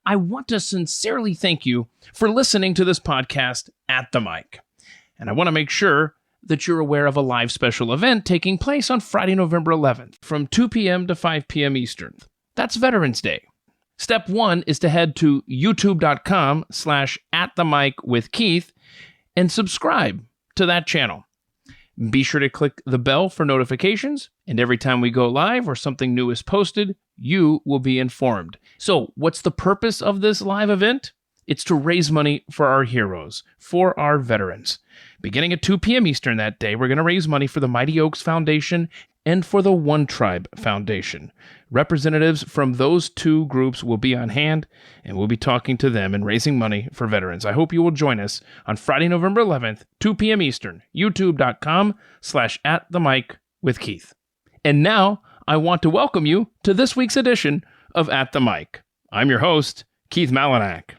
I want to sincerely thank you for listening to this podcast at the mic. And I want to make sure that you're aware of a live special event taking place on Friday, November 11th from 2 p.m. to 5 p.m. Eastern. That's Veterans Day. Step one is to head to youtube.com/atthemicwithkeith and subscribe to that channel. Be sure to click the bell for notifications, and every time we go live or something new is posted, you will be informed. So, what's the purpose of this live event? It's to raise money for our heroes, for our veterans. Beginning at 2 p.m. Eastern that day, we're going to raise money for the Mighty Oaks Foundation and for the One Tribe Foundation. Representatives from those two groups will be on hand, and we'll be talking to them and raising money for veterans. I hope you will join us on Friday, November 11th, 2 p.m. Eastern, youtube.com/atthemicwithkeith. And now, I want to welcome you to this week's edition of At the Mic. I'm your host, Keith Malinak.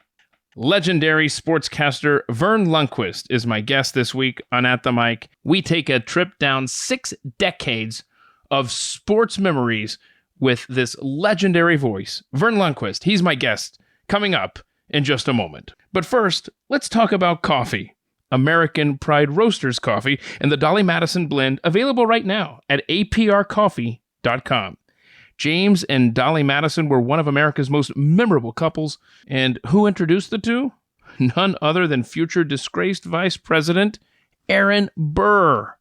Legendary sportscaster Verne Lundquist is my guest this week on At the Mic. We take a trip down 6 decades of sports memories with this legendary voice, Verne Lundquist. He's my guest, coming up in just a moment. But first, let's talk about coffee. American Pride Roasters coffee and the Dolly Madison blend, available right now at aprcoffee.com. James and Dolly Madison were one of America's most memorable couples, and who introduced the two? None other than future disgraced Vice President Aaron Burr.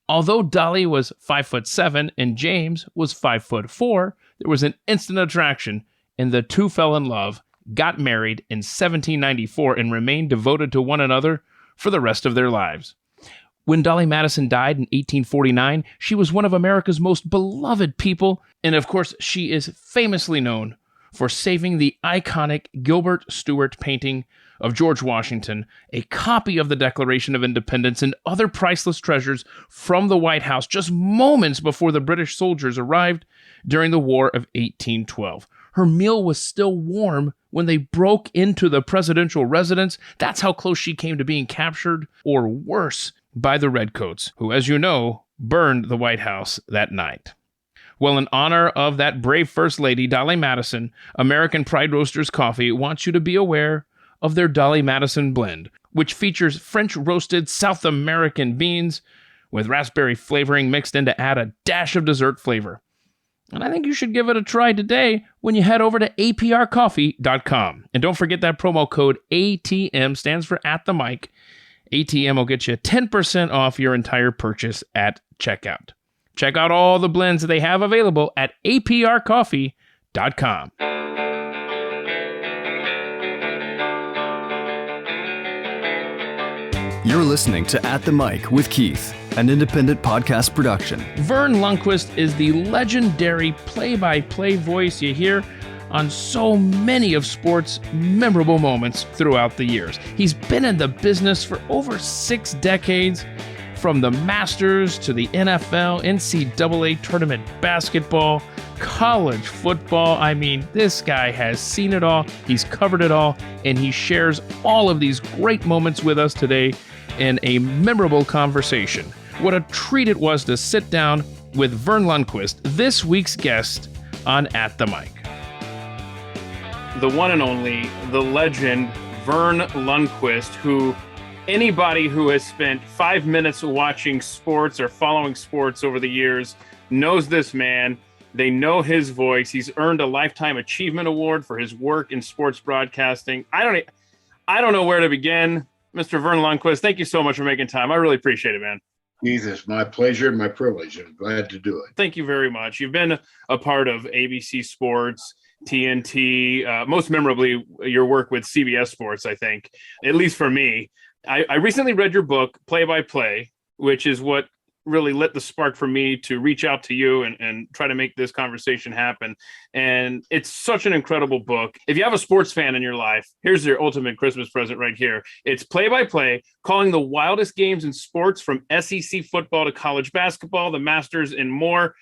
Although Dolly was 5'7" and James was 5'4", there was an instant attraction, and the two fell in love, got married in 1794, and remained devoted to one another for the rest of their lives. When Dolly Madison died in 1849, she was one of America's most beloved people, and of course, she is famously known for saving the iconic Gilbert Stuart painting of George Washington, a copy of the Declaration of Independence, and other priceless treasures from the White House just moments before the British soldiers arrived during the War of 1812. Her meal was still warm when they broke into the presidential residence. That's how close she came to being captured, or worse, by the Redcoats, who, as you know, burned the White House that night. Well, in honor of that brave First Lady, Dolly Madison, American Pride Roasters Coffee wants you to be aware of their Dolly Madison blend, which features French roasted South American beans with raspberry flavoring mixed in to add a dash of dessert flavor. And I think you should give it a try today when you head over to aprcoffee.com. And don't forget that promo code ATM stands for At the Mic. ATM will get you 10% off your entire purchase at checkout. Check out all the blends that they have available at aprcoffee.com. You're listening to At the Mic with Keith, an independent podcast production. Verne Lundquist is the legendary play-by-play voice you hear on so many of sports' memorable moments throughout the years. He's been in the business for over 6 decades, from the Masters to the NFL, NCAA tournament basketball, college football. I mean, this guy has seen it all, he's covered it all, and he shares all of these great moments with us today in a memorable conversation. What a treat it was to sit down with Verne Lundquist, this week's guest on At the Mic. The one and only, the legend, Verne Lundquist, who anybody who has spent 5 minutes watching sports or following sports over the years knows this man. They know his voice. He's earned a Lifetime Achievement Award for his work in sports broadcasting. I don't know where to begin. Mr. Verne Lundquist, thank you so much for making time. I really appreciate it, man. Keith, it's my pleasure and my privilege. I'm glad to do it. Thank you very much. You've been a part of ABC Sports, TNT, most memorably your work with CBS Sports, I think, at least for me. I recently read your book, Play by Play, which is what really lit the spark for me to reach out to you and try to make this conversation happen. And it's such an incredible book. If you have a sports fan in your life, here's your ultimate Christmas present right here. It's Play by Play, calling the wildest games in sports, from SEC football to college basketball, the Masters, and more.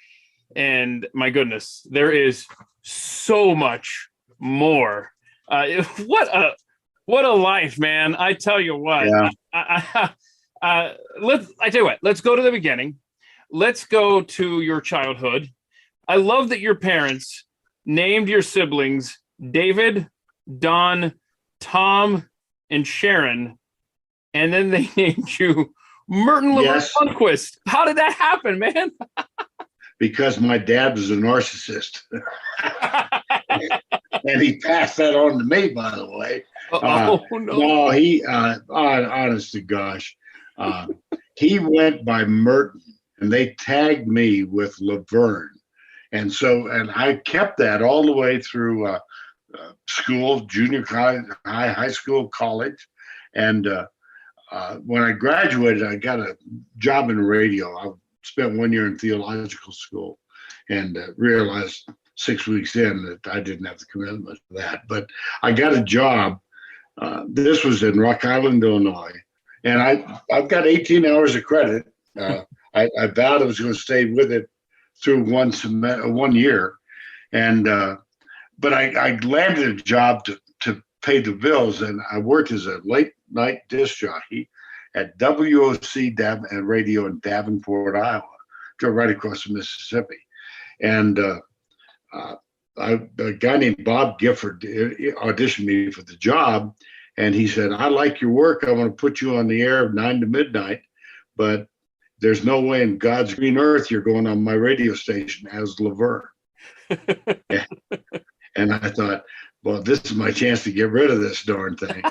And my goodness, there is so much more. What a life, man. I tell you what. Yeah. I tell you what, let's go to the beginning. Let's go to your childhood. I love that your parents named your siblings David, Don, Tom, and Sharon, and then they named you Merton Yes, Lundquist. How did that happen, man? because my dad was a narcissist. And he passed that on to me, by the way. Oh, no. No, honest to gosh, he went by Merton, and they tagged me with Laverne. And I kept that all the way through school, junior college, high school, college. And when I graduated, I got a job in radio. I spent 1 year in theological school and realized 6 weeks in that I didn't have the commitment for that. But I got a job. This was in Rock Island, Illinois. And I've got 18 hours of credit. I vowed I was going to stay with it through 1 year. And but I landed a job to pay the bills, and I worked as a late night disc jockey at WOC and radio in Davenport, Iowa, right across the Mississippi. And a guy named Bob Gifford auditioned me for the job, and he said, "I like your work. I want to put you on the air 9 to midnight, but there's no way in God's green earth you're going on my radio station as Laverne." And I thought, well, this is my chance to get rid of this darn thing.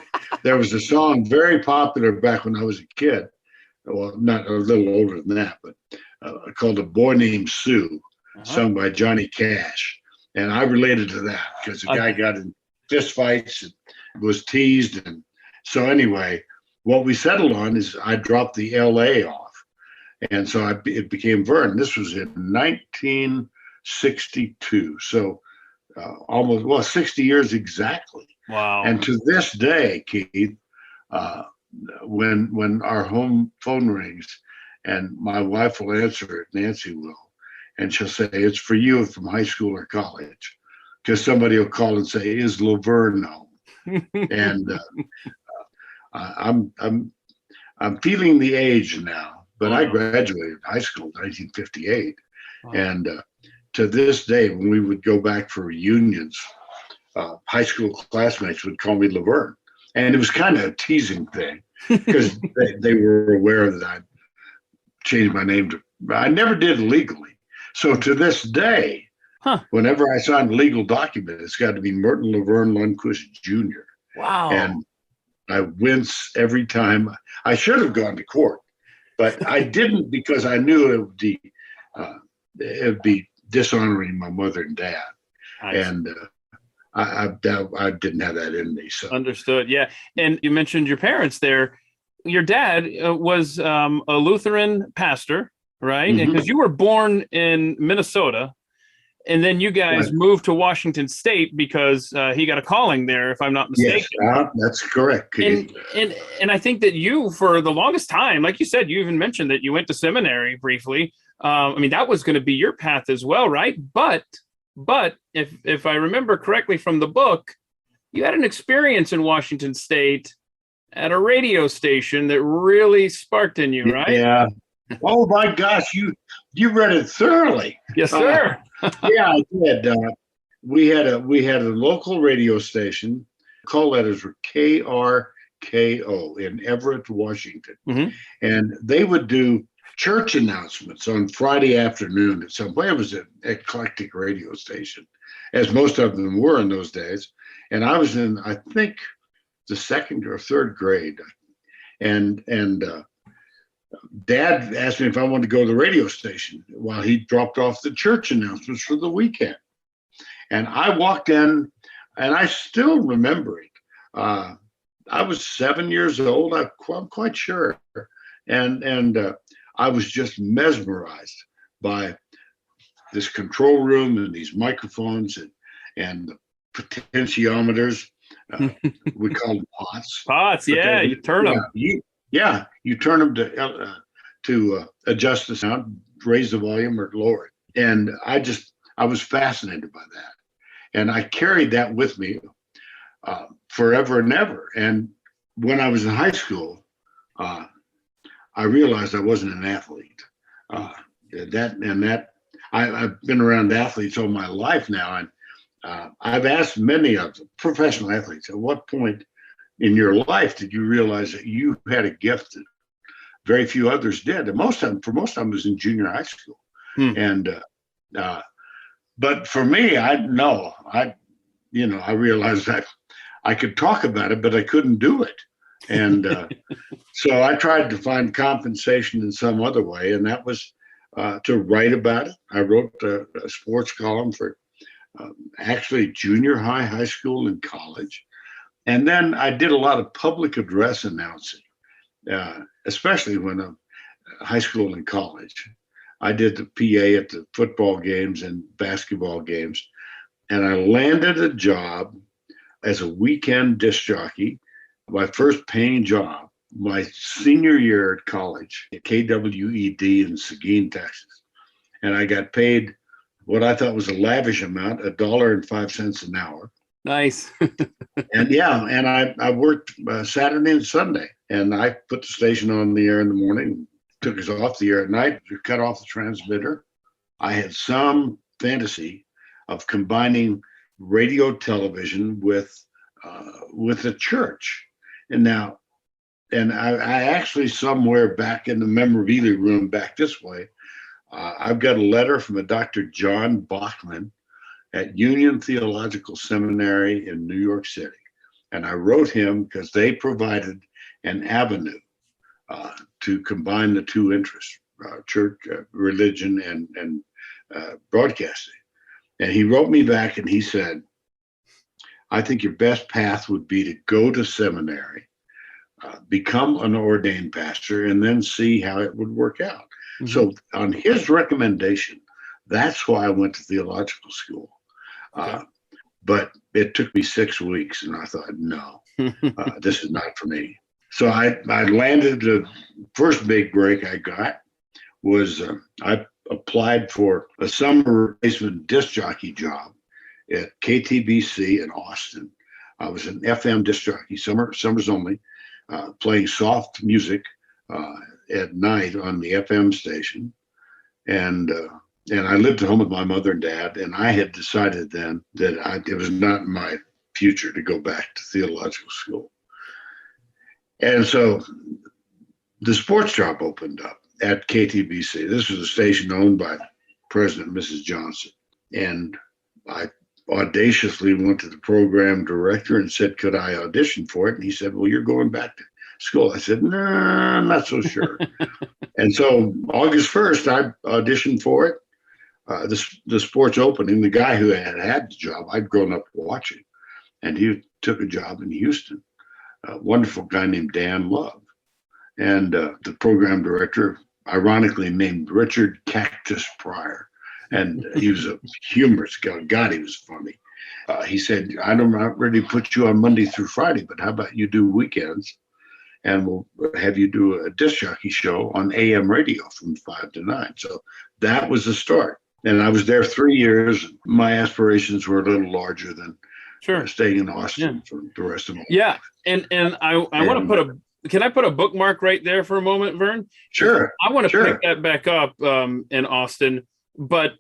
There was a song very popular back when I was a kid. Well, not a little older than that, but called "A Boy Named Sue," sung by Johnny Cash. And I related to that because the guy got in fist fights and was teased. And so anyway, what we settled on is I dropped the LA off. And so it became Verne. This was in 1962. So almost 60 years exactly. Wow. And to this day, Keith, when our home phone rings and my wife will answer it, Nancy will, and she'll say, "It's for you from high school or college," because somebody will call and say, "Is Laverne home?" And I'm feeling the age now, but I graduated high school in 1958, and to this day, when we would go back for reunions, high school classmates would call me Laverne. And it was kind of a teasing thing because they were aware that I changed my name I never did legally. So to this day, whenever I sign a legal document, it's got to be Merton Laverne Lundquist Jr. Wow. And I wince every time. I should have gone to court, but I didn't because I knew it would be dishonoring my mother and dad. And I didn't have that in me. So understood. Yeah. And you mentioned your parents there. Your dad was a Lutheran pastor, right? Mm-hmm. Because you were born in Minnesota, and then you guys moved to Washington State because he got a calling there, if I'm not mistaken. Yes, that's correct. And I think that you, for the longest time, like you said, you even mentioned that you went to seminary briefly. I mean, that was going to be your path as well, right? But if I remember correctly from the book, you had an experience in Washington State at a radio station that really sparked in you, right? Yeah. Oh my gosh, you read it thoroughly. Yes, sir. Yeah, I did. We had a local radio station. Call letters were KRKO in Everett, Washington, and they would do church announcements on Friday afternoon at some point. It was an eclectic radio station, as most of them were in those days. And I was in, I think, the second or third grade, and Dad asked me if I wanted to go to the radio station while he dropped off the church announcements for the weekend. And I walked in, and I still remember it. I was 7 years old, I'm quite sure, and I was just mesmerized by this control room and these microphones and the potentiometers. We call them pots. Pots, yeah, you turn them. You turn them to adjust the sound, raise the volume or lower it. And I was fascinated by that. And I carried that with me forever and ever. And when I was in high school, I realized I wasn't an athlete. I've been around athletes all my life now, and I've asked many of the professional athletes, at what point in your life did you realize that you had a gift that very few others did? And for most of them, it was in junior high school. And but for me, I realized that I could talk about it, but I couldn't do it. And so I tried to find compensation in some other way, and that was to write about it. I wrote a sports column for actually junior high, high school, and college. And then I did a lot of public address announcing, especially when I'm high school and college. I did the PA at the football games and basketball games, and I landed a job as a weekend disc jockey, my first paying job, my senior year at college at KWED in Seguin, Texas. And I got paid what I thought was a lavish amount, $1.05 an hour. Nice. And I worked Saturday and Sunday, and I put the station on the air in the morning, took us off the air at night, cut off the transmitter. I had some fantasy of combining radio television with the church. And I actually, somewhere back in the memorabilia room back this way, I've got a letter from a Dr. John Bachman at Union Theological Seminary in New York City. And I wrote him because they provided an avenue to combine the two interests, church, religion, and broadcasting. And he wrote me back and he said, I think your best path would be to go to seminary, become an ordained pastor, and then see how it would work out. Mm-hmm. So on his recommendation, that's why I went to theological school. Okay. But it took me 6 weeks, and I thought, no, this is not for me. So I landed. The first big break I got was I applied for a summer replacement disc jockey job at KTBC in Austin. I was an FM disc jockey, summers only, playing soft music at night on the FM station. And I lived at home with my mother and dad, and I had decided then that it was not my future to go back to theological school. And so the sports job opened up at KTBC. This was a station owned by President and Mrs. Johnson. And I audaciously went to the program director and said, could I audition for it? And he said, well, you're going back to school. I said, no, I'm not so sure. And so August 1st, I auditioned for it. The sports opening, the guy who had the job, I'd grown up watching, and he took a job in Houston. A wonderful guy named Dan Love. And the program director, ironically named Richard Cactus Pryor. And he was a humorous guy. God, he was funny. He said, I'm not ready to put you on Monday through Friday, but how about you do weekends? And we'll have you do a disc jockey show on AM radio from 5 to 9. So that was the start. And I was there 3 years. My aspirations were a little larger than staying in Austin for the rest of my life. Yeah. And I want to can I put a bookmark right there for a moment, Vern? Sure. I want to pick that back up in Austin. But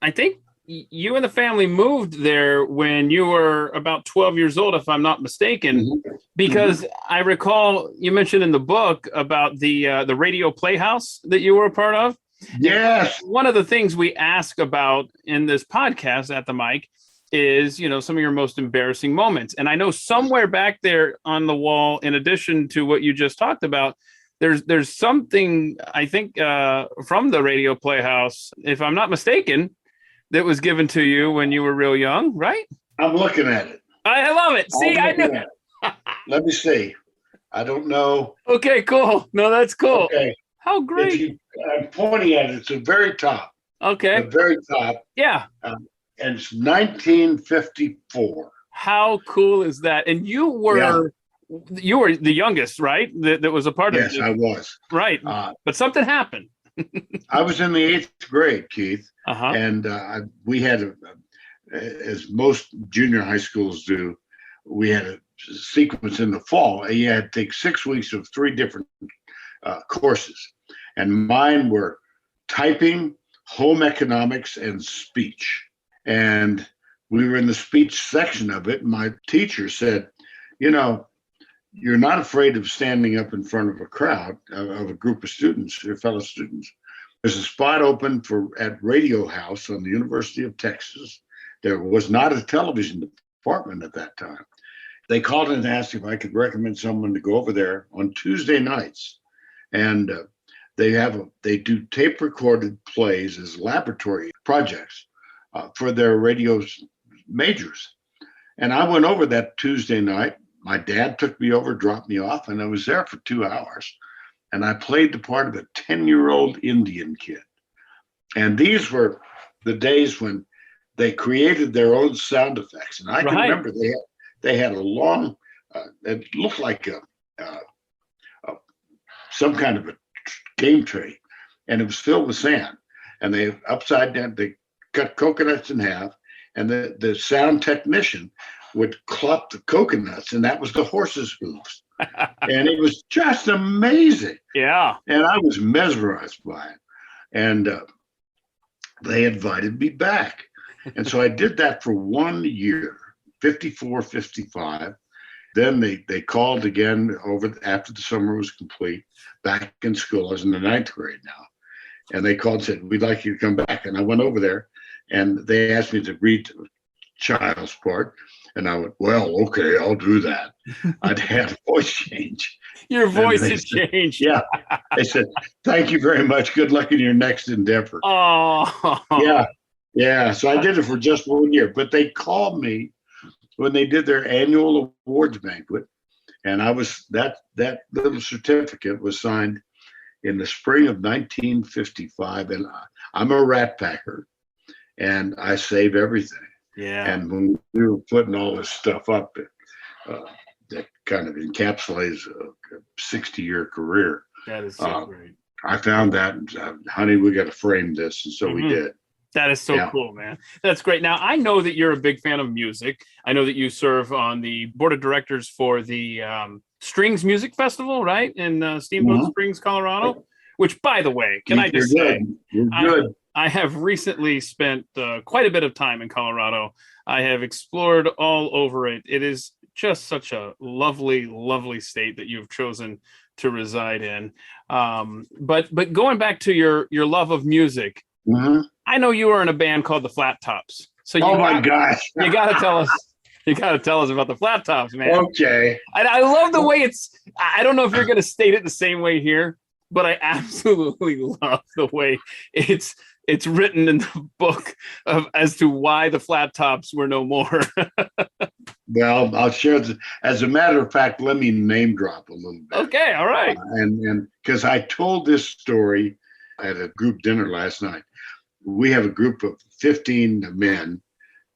I think you and the family moved there when you were about 12 years old, if I'm not mistaken, because I recall you mentioned in the book about the radio playhouse that you were a part of. Yes. One of the things we ask about in this podcast at the mic is, some of your most embarrassing moments. And I know somewhere back there on the wall, in addition to what you just talked about, there's something, I think, from the radio playhouse, if I'm not mistaken, that was given to you when you were real young, right? I'm looking at it. I love it. See, I knew. Let me see. I don't know. Okay, cool. No, that's cool. Okay. How great. I'm pointing at it. It's the very top. Okay. The very top. Yeah. And it's 1954. How cool is that? And you were the youngest, right? That was a part of it. Yes, I was. Right. But something happened. I was in the 8th grade, Keith. And we had, as most junior high schools do, we had a sequence in the fall. You had to take 6 weeks of 3 different courses. And mine were typing, home economics, and speech. And we were in the speech section of it. And my teacher said, you know, you're not afraid of standing up in front of a crowd of a group of students, your fellow students. There's a spot open at Radio House on the University of Texas. There was not a television department at that time. They called in and asked if I could recommend someone to go over there on Tuesday nights. And they do tape recorded plays as laboratory projects for their radio majors. And I went over that Tuesday night. My dad took me over, dropped me off, and I was there for 2 hours. And I played the part of a 10-year-old Indian kid. And these were the days when they created their own sound effects. And I can remember they had a long, it looked like some kind of a game tray, and it was filled with sand. And they upside down, they cut coconuts in half, and the sound technician would clop the coconuts, and that was the horse's hooves. And it was just amazing. Yeah. And I was mesmerized by it. And they invited me back. And so I did that for 1 year, 54, 55. Then they called again after the summer was complete, back in school. I was in the 9th grade now. And they called and said, we'd like you to come back. And I went over there, and they asked me to read Child's part. And I went, well, okay, I'll do that. I'd had a voice change. Your voice has changed. Yeah. They said, thank you very much. Good luck in your next endeavor. Oh. Yeah. Yeah. So I did it for just 1 year. But they called me when they did their annual awards banquet. And I was that little certificate was signed in the spring of 1955. And I'm a rat packer, and I save everything. Yeah. And when we were putting all this stuff up, that kind of encapsulates a 60-year career. That is so great. I found that, honey, we got to frame this. And so we did. That is so cool, man. That's great. Now, I know that you're a big fan of music. I know that you serve on the board of directors for the Strings Music Festival, right? In Steamboat Springs, Colorado, which, by the way, I just say, you're good. I have recently spent quite a bit of time in Colorado. I have explored all over it. It is just such a lovely, lovely state that you've chosen to reside in. But going back to your love of music, I know you were in a band called the Flat Tops. So my gosh, you got to tell us. You got to tell us about the Flat Tops, man. Okay. I love the way it's. I don't know if you're going to state it the same way here, but I absolutely love the way it's written in the book as to why the Flat Tops were no more. Well, I'll share this. As a matter of fact, let me name drop a little bit. Okay, all right. And because I told this story at a group dinner last night. We have a group of 15 men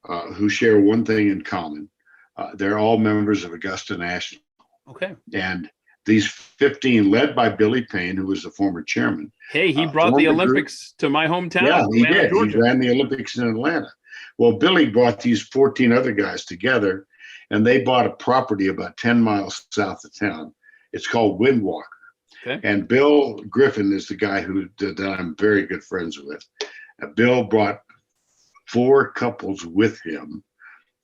who share one thing in common. They're all members of Augusta National. Okay. And these 15, led by Billy Payne, who was the former chairman. Hey, he brought the Olympics to my hometown. Yeah, he Atlanta, did. Georgia. He ran the Olympics in Atlanta. Well, Billy brought these 14 other guys together, and they bought a property about 10 miles south of town. It's called Windwalker. Okay. And Bill Griffin is the guy that I'm very good friends with. Bill brought 4 couples with him,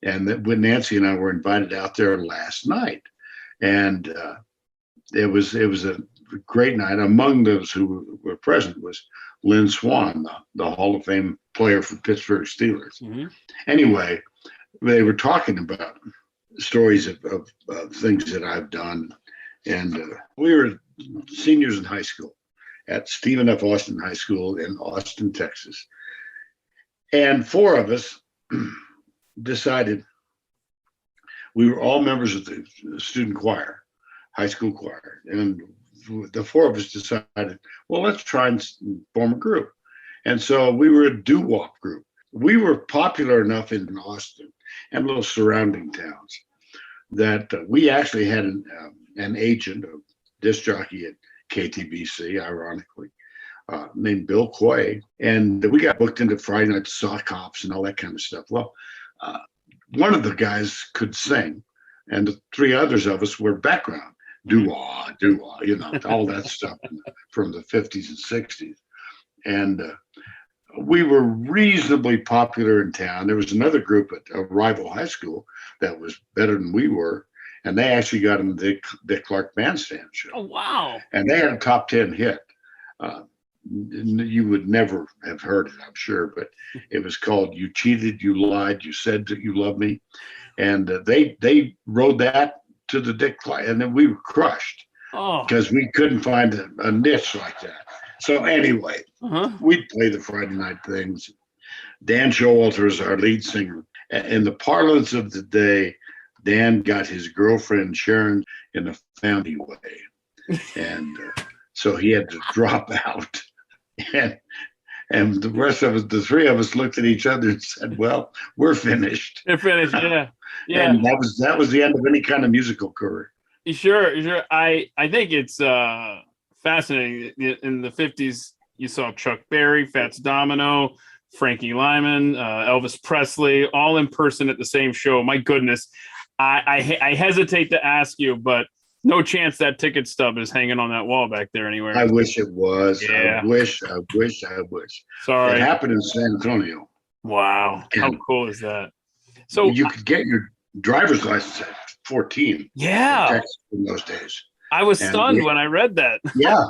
and when Nancy and I were invited out there last night, and it was a great night. Among those who were present was Lynn Swann, the Hall of Fame player for Pittsburgh Steelers. Anyway, they were talking about stories of things that I've done, and we were seniors in high school at Stephen F. Austin High School in Austin, Texas. And 4 of us decided, we were all members of the student choir, high school choir. And the 4 of us decided, well, let's try and form a group. And so we were a doo-wop group. We were popular enough in Austin and little surrounding towns that we actually had an agent, a disc jockey at KTBC, ironically, named Bill Coy. And we got booked into Friday Night Sock Hops and all that kind of stuff. Well, one of the guys could sing, and the 3 others of us were background. Doo-wah, doo-wah, all that stuff from the 50s and 60s. And we were reasonably popular in town. There was another group at a rival high school that was better than we were, and they actually got in the Dick Clark Bandstand show. Oh, wow. And they had a top 10 hit. Uh, you would never have heard it, I'm sure, but it was called "You Cheated, You Lied, You Said That You Loved Me," and they rode that to the Dick Clark, and then we were crushed because we couldn't find a niche like that. So anyway, we'd play the Friday night things. Dan Showalter was our lead singer. In the parlance of the day, Dan got his girlfriend Sharon in a family way, and so he had to drop out. And the rest of us, the three of us, looked at each other and said, "Well, we're finished." They're finished, yeah. And that was the end of any kind of musical career. Sure. I think it's fascinating. In the 50s, you saw Chuck Berry, Fats Domino, Frankie Lyman, Elvis Presley, all in person at the same show. My goodness. I hesitate to ask you, but no chance that ticket stub is hanging on that wall back there anywhere. I wish it was. Yeah. I wish. Sorry. It happened in San Antonio. Wow. How cool is that? So you could get your driver's license at 14. Yeah. In Texas in those days. I was stunned when I read that. Yeah.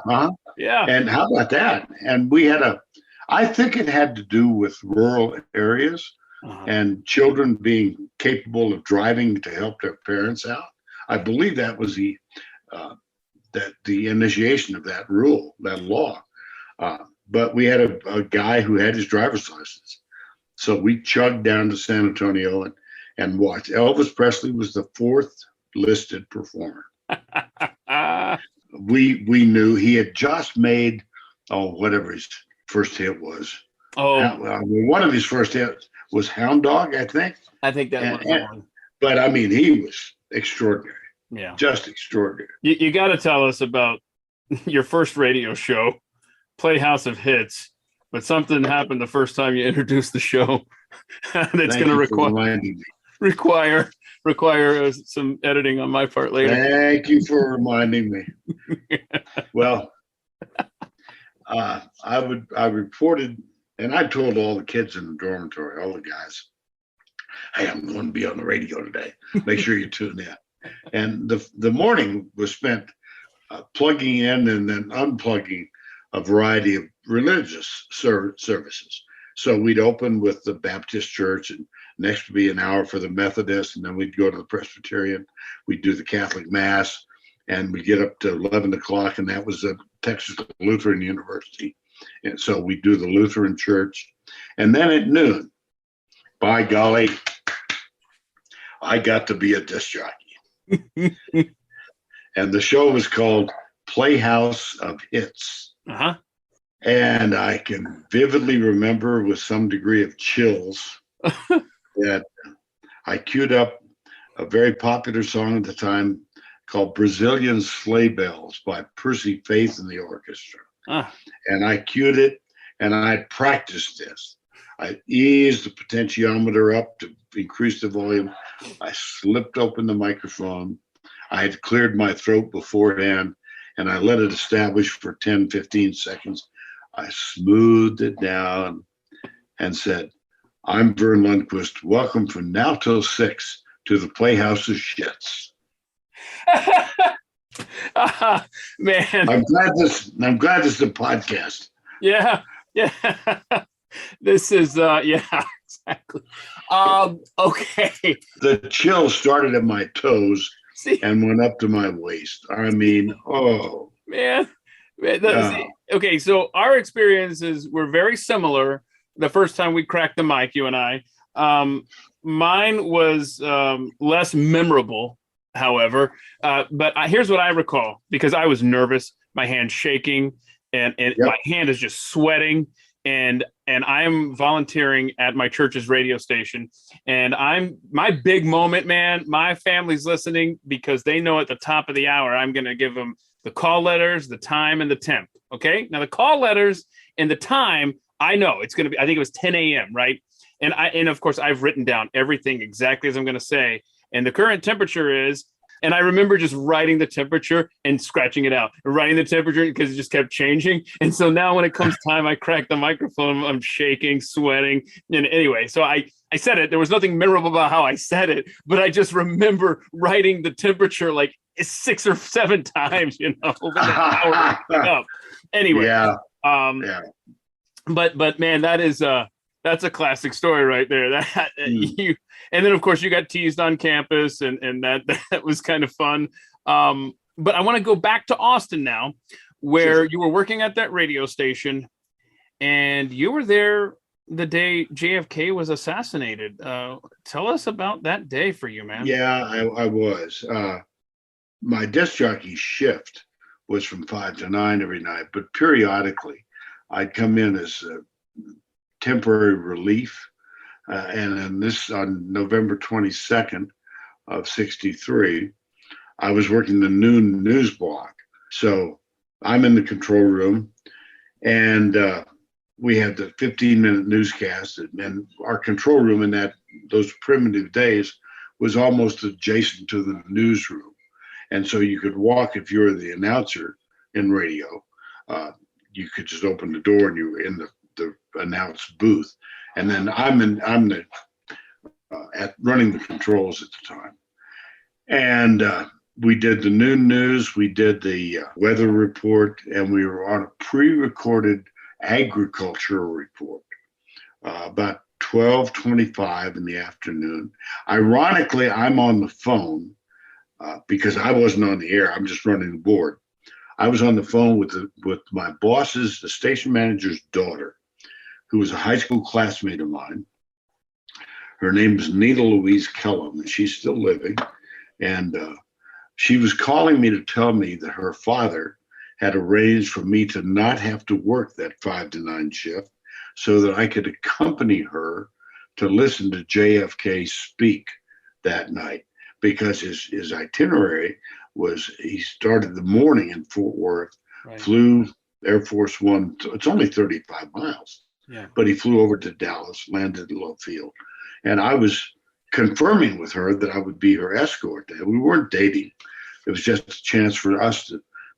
Yeah. And how about that? And we had I think it had to do with rural areas and children being capable of driving to help their parents out. I believe that was the initiation of that rule, that law. But we had a guy who had his driver's license. So we chugged down to San Antonio and watched. Elvis Presley was the fourth listed performer. We knew he had just made, whatever his first hit was. One of his first hits was Hound Dog, I think. I think that was the one. But I mean, he was extraordinary. Yeah. Just extraordinary. You got to tell us about your first radio show, Playhouse of Hits, but something happened the first time you introduced the show that's going to require some editing on my part later. Thank you for reminding me. Well, I reported, and I told all the kids in the dormitory, all the guys, "Hey, I'm going to be on the radio today. Make sure you tune in." And the morning was spent plugging in and then unplugging a variety of religious services. So we'd open with the Baptist church, and next would be an hour for the Methodist, and then we'd go to the Presbyterian. We'd do the Catholic Mass, and we'd get up to 11 o'clock, and that was the Texas Lutheran University. And so we'd do the Lutheran church. And then at noon, by golly, I got to be a disc jockey. And the show was called Playhouse of Hits. And I can vividly remember with some degree of chills that I queued up a very popular song at the time called Brazilian Sleigh Bells by Percy Faith and the Orchestra. And I queued it, and I practiced this. I eased the potentiometer up to increase the volume. I slipped open the microphone. I had cleared my throat beforehand, and I let it establish for 10, 15 seconds. I smoothed it down and said, "I'm Verne Lundquist. Welcome from now till 6 to the Playhouse of Shits." Man, I'm glad this is a podcast. Yeah. This is exactly. Okay. The chill started at my toes and went up to my waist. I mean, man. Okay, so our experiences were very similar the first time we cracked the mic, you and I. Mine was less memorable, however, but here's what I recall, because I was nervous, my hand shaking, and my hand is just sweating, and I'm volunteering at my church's radio station, and my big moment, man. My family's listening because they know at the top of the hour I'm going to give them the call letters, the time, and the temp. Okay, now the call letters and the time, I know it's going to be. I think it was 10 a.m. right, and of course I've written down everything exactly as I'm going to say, and the current temperature is And I remember just writing the temperature and scratching it out, writing the temperature because it just kept changing. And so now when it comes time, I crack the microphone, I'm shaking, sweating. And anyway, so I said it. There was nothing memorable about how I said it, but I just remember writing the temperature like 6 or 7 times, over the hour. Up. Anyway. Yeah. But man, that's a classic story right there. That and then of course you got teased on campus, and that was kind of fun. But I want to go back to Austin now, where you were working at that radio station, and you were there the day JFK was assassinated. Tell us about that day for you, man. Yeah, I was. My disc jockey shift was from 5 to 9 every night, but periodically I'd come in as a temporary relief. And then this on November 22nd of 63, I was working the noon news block. So I'm in the control room, and we had the 15-minute newscast, and our control room in those primitive days was almost adjacent to the newsroom. And so you could walk, if you were the announcer in radio, you could just open the door and you were in the announce booth. And then I'm running the controls at the time. And we did the noon news, we did the weather report, and we were on a pre-recorded agricultural report about 12:25 in the afternoon. Ironically, I'm on the phone because I wasn't on the air. I'm just running the board. I was on the phone with my boss's, the station manager's daughter, who was a high school classmate of mine. Her name is Nita Louise Kellum, and she's still living. And she was calling me to tell me that her father had arranged for me to not have to work that 5 to 9 shift so that I could accompany her to listen to JFK speak that night, because his itinerary was he started the morning in Fort Worth, right, flew Air Force One. It's only 35 miles, but he flew over to Dallas, landed at Love Field. And I was confirming with her that I would be her escort there. We weren't dating. It was just a chance for us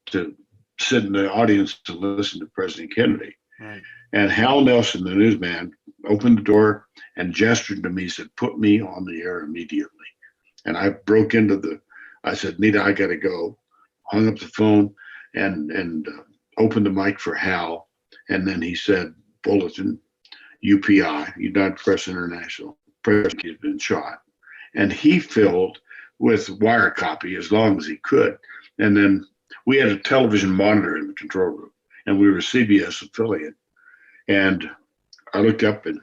to sit in the audience to listen to President Kennedy. Right. And Hal Nelson, the newsman, opened the door and gestured to me, said, "Put me on the air immediately." And I broke into I said, "Nita, I got to go." Hung up the phone and opened the mic for Hal. And then he said, "Bulletin, UPI, United Press International, President has been shot." And he filled with wire copy as long as he could. And then we had a television monitor in the control room, and we were a CBS affiliate. And I looked up, and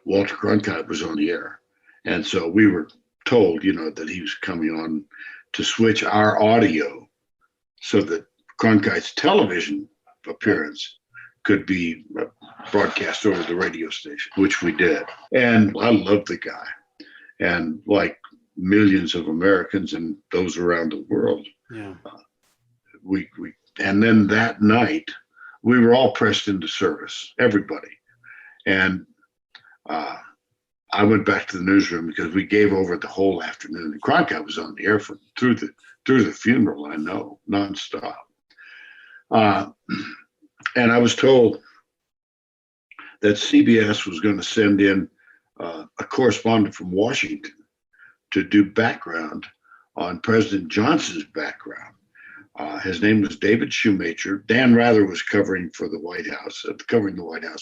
Walter Cronkite was on the air. And so we were told, that he was coming on to switch our audio so that Cronkite's television appearance could be broadcast over the radio station, which we did. And I loved the guy. And like millions of Americans and those around the world, and then that night, we were all pressed into service, everybody. And I went back to the newsroom because we gave over the whole afternoon. And Cronkite was on the air through the funeral, I know, nonstop. And I was told that CBS was going to send in a correspondent from Washington to do background on President Johnson's background. His name was David Shoemaker. Dan Rather was covering the White House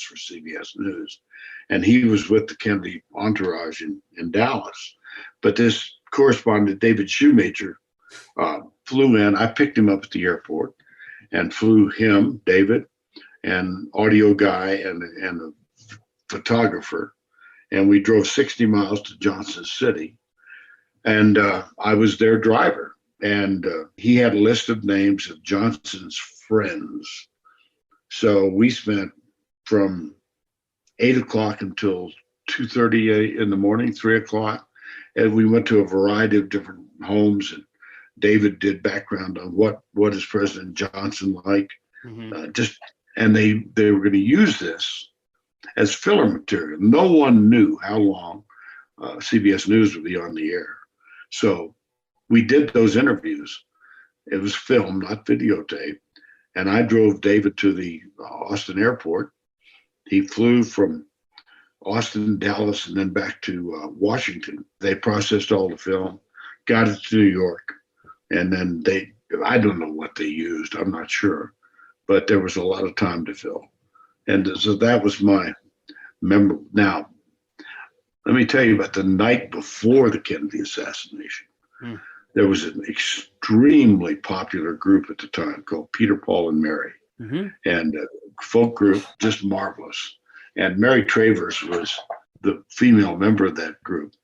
for CBS News. And he was with the Kennedy entourage in Dallas. But this correspondent, David Shoemaker, flew in. I picked him up at the airport and flew him, David, and audio guy and a photographer. And we drove 60 miles to Johnson City. And I was their driver. And he had a list of names of Johnson's friends. So we spent from 8 o'clock until 2:30 in the morning, 3 o'clock. And we went to a variety of different homes. And David did background on what is President Johnson like. Mm-hmm. And they were going to use this as filler material. No one knew how long CBS News would be on the air. So we did those interviews. It was filmed, not videotape. And I drove David to the Austin airport. He flew from Austin, Dallas, and then back to Washington. They processed all the film, got it to New York, and then I don't know what they used, I'm not sure, but there was a lot of time to fill. And so that was my memory. Now, let me tell you about the night before the Kennedy assassination. There was an extremely popular group at the time called Peter, Paul, and Mary, and a folk group, just marvelous. And Mary Travers was the female member of that group.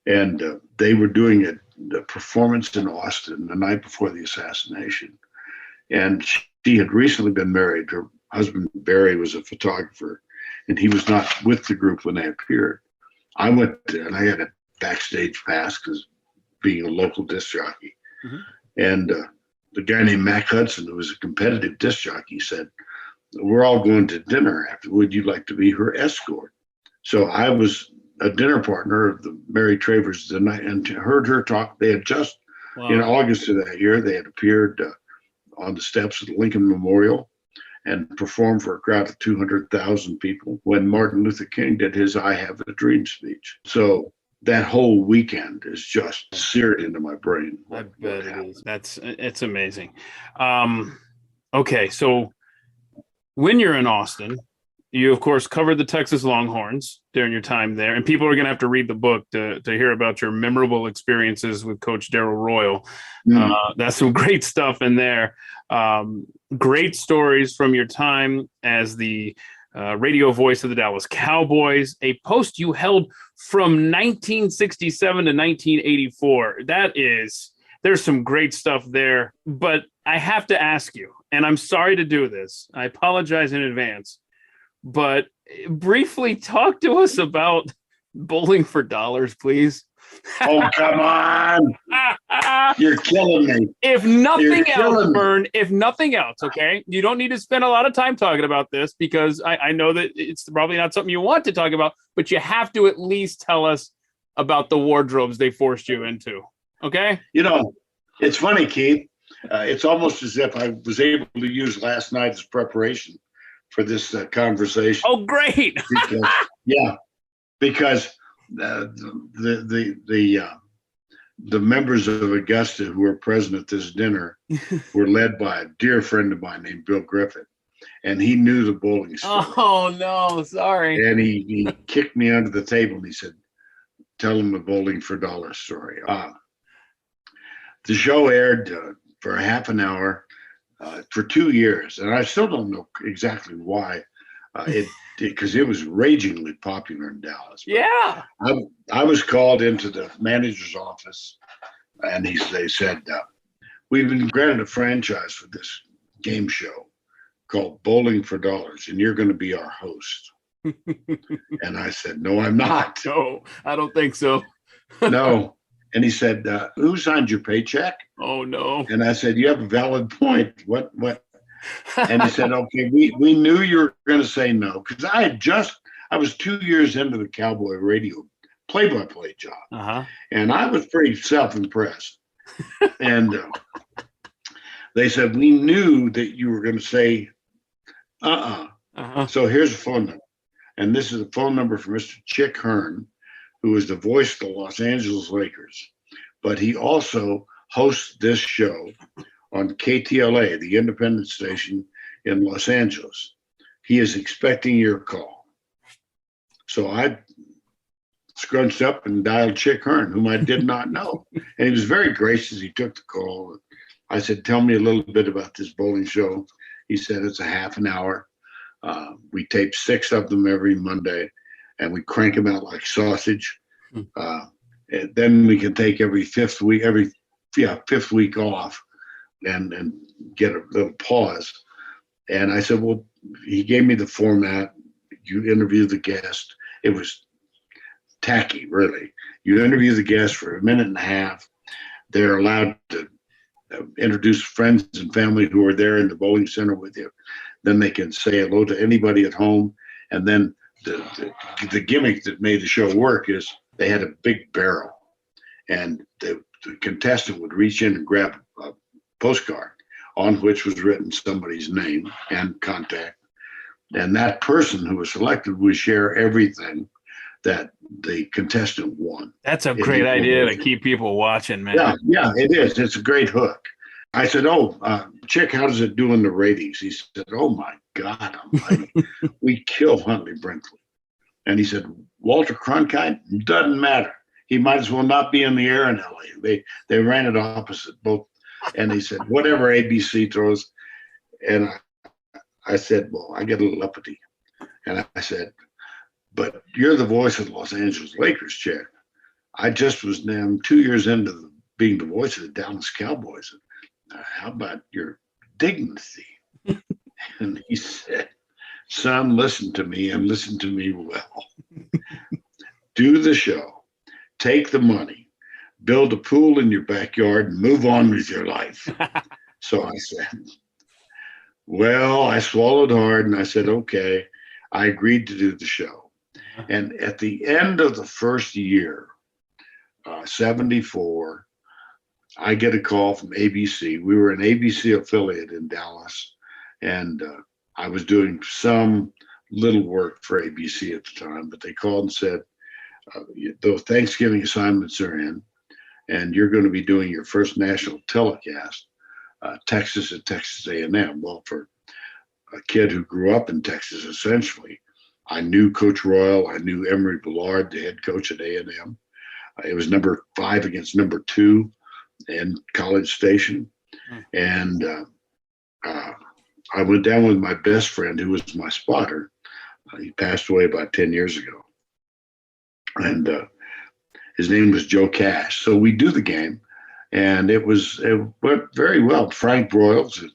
And they were doing a performance in Austin the night before the assassination. And she had recently been married. Her husband, Barry, was a photographer, and he was not with the group when they appeared. I went there, and I had a backstage pass because being a local disc jockey. And the guy named Mac Hudson, who was a competitive disc jockey, said, "We're all going to dinner after. Would you like to be her escort?" So I was a dinner partner of the Mary Travers the night, and heard her talk. They had just, in August of that year, they had appeared on the steps of the Lincoln Memorial and performed for a crowd of 200,000 people when Martin Luther King did his "I Have a Dream" speech. So that whole weekend is just seared into my brain. I bet it is. It's amazing. Okay, so when you're in Austin, you of course covered the Texas Longhorns during your time there, and people are going to have to read the book to hear about your memorable experiences with Coach Darrell Royal. That's some great stuff in there. Great stories from your time as the radio voice of the Dallas Cowboys, a post you held from 1967 to 1984. There's some great stuff there, but I have to ask you, and I'm sorry to do this, I apologize in advance, but briefly talk to us about Bowling for Dollars, please. Oh, come on. You're killing me. If nothing else, Verne, if nothing else, okay? You don't need to spend a lot of time talking about this because I know that it's probably not something you want to talk about, but you have to at least tell us about the wardrobes they forced you into, okay? You know, it's funny, Keith. It's almost as if I was able to use last night as preparation for this conversation. Oh, great. Because the members of Augusta who were present at this dinner were led by a dear friend of mine named Bill Griffin, and he knew the bowling story. Oh no, sorry. And he kicked me under the table and he said, "Tell him the Bowling for Dollars story." The show aired for a half an hour for 2 years, and I still don't know exactly why. Because it was ragingly popular in Dallas. Yeah. I was called into the manager's office, and they said, "We've been granted a franchise for this game show called Bowling for Dollars, and you're going to be our host." And I said, "No, I'm not." No, I don't think so. No. And he said, "Who signed your paycheck?" Oh, no. And I said, "You have a valid point. What? And he said, "Okay, we knew you were going to say no," because I was 2 years into the Cowboy radio play-by-play job, and I was pretty self-impressed. And they said, "We knew that you were going to say so here's a phone number." And this is a phone number for Mr. Chick Hearn, who is the voice of the Los Angeles Lakers, but he also hosts this show on KTLA, the independent station in Los Angeles. He is expecting your call. So I scrunched up and dialed Chick Hearn, whom I did not know. And he was very gracious. He took the call. I said, "Tell me a little bit about this bowling show." He said, "It's a half an hour. We tape 6 of them every Monday, and we crank them out like sausage. And then we can take every fifth week off and get a little pause." And I said, "Well," he gave me the format. You interview the guest. It was tacky, really. You interview the guest for a minute and a half. They're allowed to introduce friends and family who are there in the bowling center with you. Then they can say hello to anybody at home. And then the gimmick that made the show work is they had a big barrel, and the the contestant would reach in and grab a postcard on which was written somebody's name and contact. And that person who was selected would share everything that the contestant won. That's a great idea to keep people watching, man. Yeah, it is. It's a great hook. I said, Chick, how does it do in the ratings? He said, oh, my God almighty. We kill Huntley Brinkley. And he said, Walter Cronkite, doesn't matter. He might as well not be in the air in LA. They ran it opposite both. And he said, whatever ABC throws. And I said, well, I get a little uppity. And I said, but you're the voice of the Los Angeles Lakers, Chick. I just was named 2 years into being the voice of the Dallas Cowboys. How about your dignity? And he said, son, listen to me and listen to me well. Do the show, take the money, build a pool in your backyard, and move on with your life. So I said, well, I swallowed hard and I said, okay, I agreed to do the show. And at the end of the first year, 74, I get a call from ABC. We were an ABC affiliate in Dallas, and I was doing some little work for ABC at the time, but they called and said, the Thanksgiving assignments are in, and you're going to be doing your first national telecast, Texas at Texas A&M. Well, for a kid who grew up in Texas, essentially, I knew Coach Royal. I knew Emery Bellard, the head coach at A&M. It was number 5 against number 2 in College Station. And I went down with my best friend, who was my spotter. He passed away about 10 years ago. And his name was Joe Cash. So we do the game, and it went very well. Frank Broyles,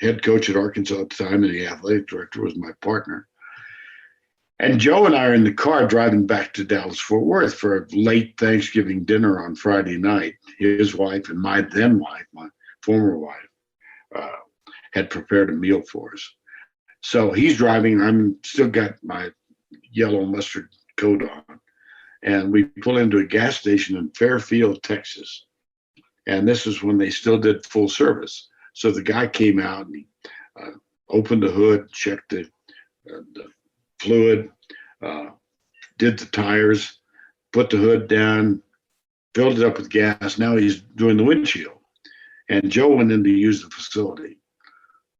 head coach at Arkansas at the time, and the athletic director was my partner. And Joe and I are in the car driving back to Dallas-Fort Worth for a late Thanksgiving dinner on Friday night. His wife and my then wife, my former wife, had prepared a meal for us. So he's driving. I'm still got my yellow mustard coat on. And we pull into a gas station in Fairfield, Texas. And this is when they still did full service. So the guy came out and he opened the hood, checked the fluid, did the tires, put the hood down, filled it up with gas. Now he's doing the windshield. And Joe went in to use the facility.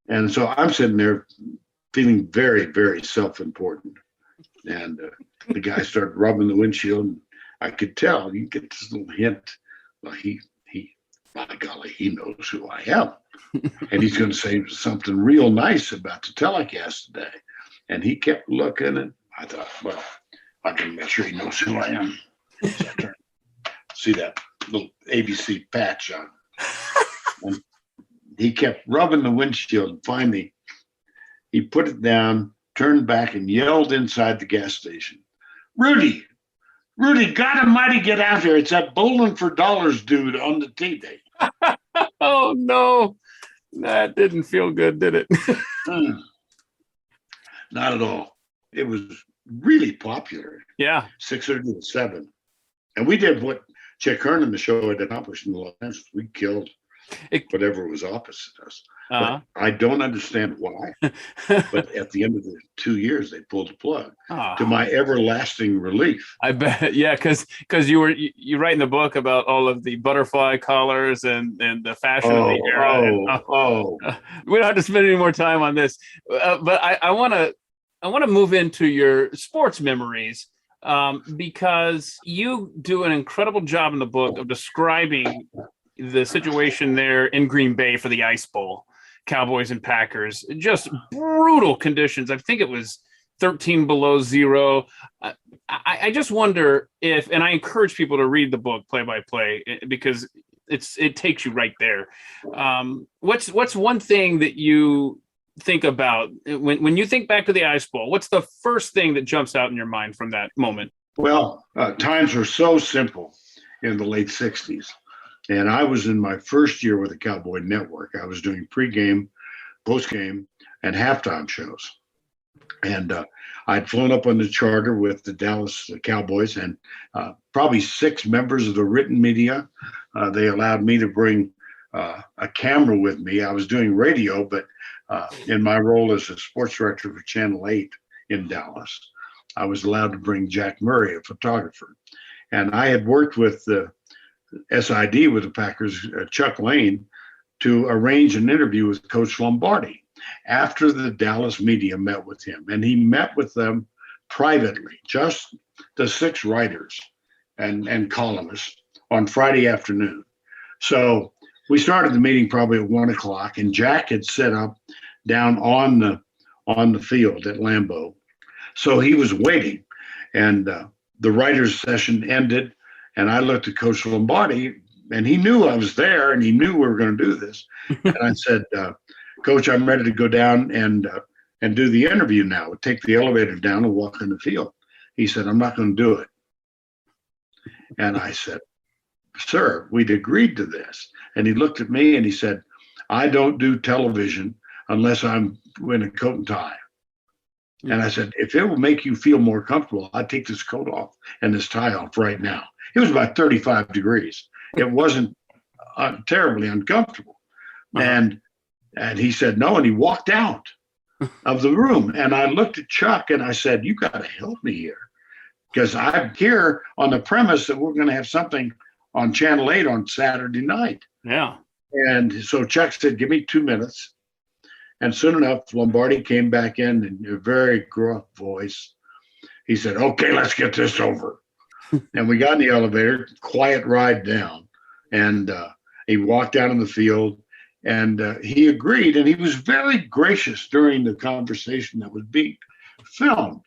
And so I'm sitting there feeling very, very self-important. And the guy started rubbing the windshield. And I could tell, you get this little hint, well, by golly, he knows who I am. And he's going to say something real nice about the telecast today. And he kept looking, and I thought, well, I can make sure he knows who I am. So I turned, see that little ABC patch on. And he kept rubbing the windshield, and finally he put it down, turned back, and yelled inside the gas station, Rudy, God almighty, get out here. It's that bowling for dollars dude on the TV. Oh, no. That didn't feel good, did it? Not at all. It was really popular. Yeah. 607. And we did what Chick Hearn and the show had accomplished in Los Angeles. We killed whatever was opposite us. But I don't understand why. But at the end of the 2 years, they pulled the plug to my everlasting relief. I bet. Yeah, because you write in the book about all of the butterfly collars and the fashion of the era. We don't have to spend any more time on this. But I want to move into your sports memories. Because you do an incredible job in the book of describing the situation there in Green Bay for the Ice Bowl, Cowboys and Packers, just brutal conditions. I think it was 13 below zero. I just wonder if, and I encourage people to read the book play by play because it takes you right there. What's one thing that you think about when you think back to the Ice Bowl? What's the first thing that jumps out in your mind from that moment? Well, times were so simple in the late 60s. And I was in my first year with the Cowboy Network. I was doing pregame, postgame, and halftime shows. And I'd flown up on the charter with the Dallas Cowboys and probably 6 members of the written media. They allowed me to bring a camera with me. I was doing radio, but in my role as a sports director for Channel 8 in Dallas, I was allowed to bring Jack Murray, a photographer. And I had worked with the SID with the Packers, Chuck Lane, to arrange an interview with Coach Lombardi after the Dallas media met with him. And he met with them privately, just the 6 writers and columnists on Friday afternoon. So we started the meeting probably at 1 o'clock, and Jack had set up down on the field at Lambeau. So he was waiting, and the writers' session ended, and I looked at Coach Lombardi, and he knew I was there, and he knew we were going to do this. And I said, Coach, I'm ready to go down and do the interview now. We'll take the elevator down and walk in the field. He said, I'm not going to do it. And I said, sir, we'd agreed to this. And he looked at me and he said, I don't do television unless I'm in a coat and tie. And I said, if it will make you feel more comfortable, I'd take this coat off and this tie off right now. It was about 35 degrees. It wasn't terribly uncomfortable. And he said, no, and he walked out of the room. And I looked at Chuck and I said, you got to help me here, because I'm here on the premise that we're going to have something on Channel 8 on Saturday night. Yeah. And so Chuck said, give me 2 minutes. And soon enough, Lombardi came back in a very gruff voice. He said, okay, let's get this over. And we got in the elevator, quiet ride down. And he walked out in the field, and he agreed. And he was very gracious during the conversation that was being filmed.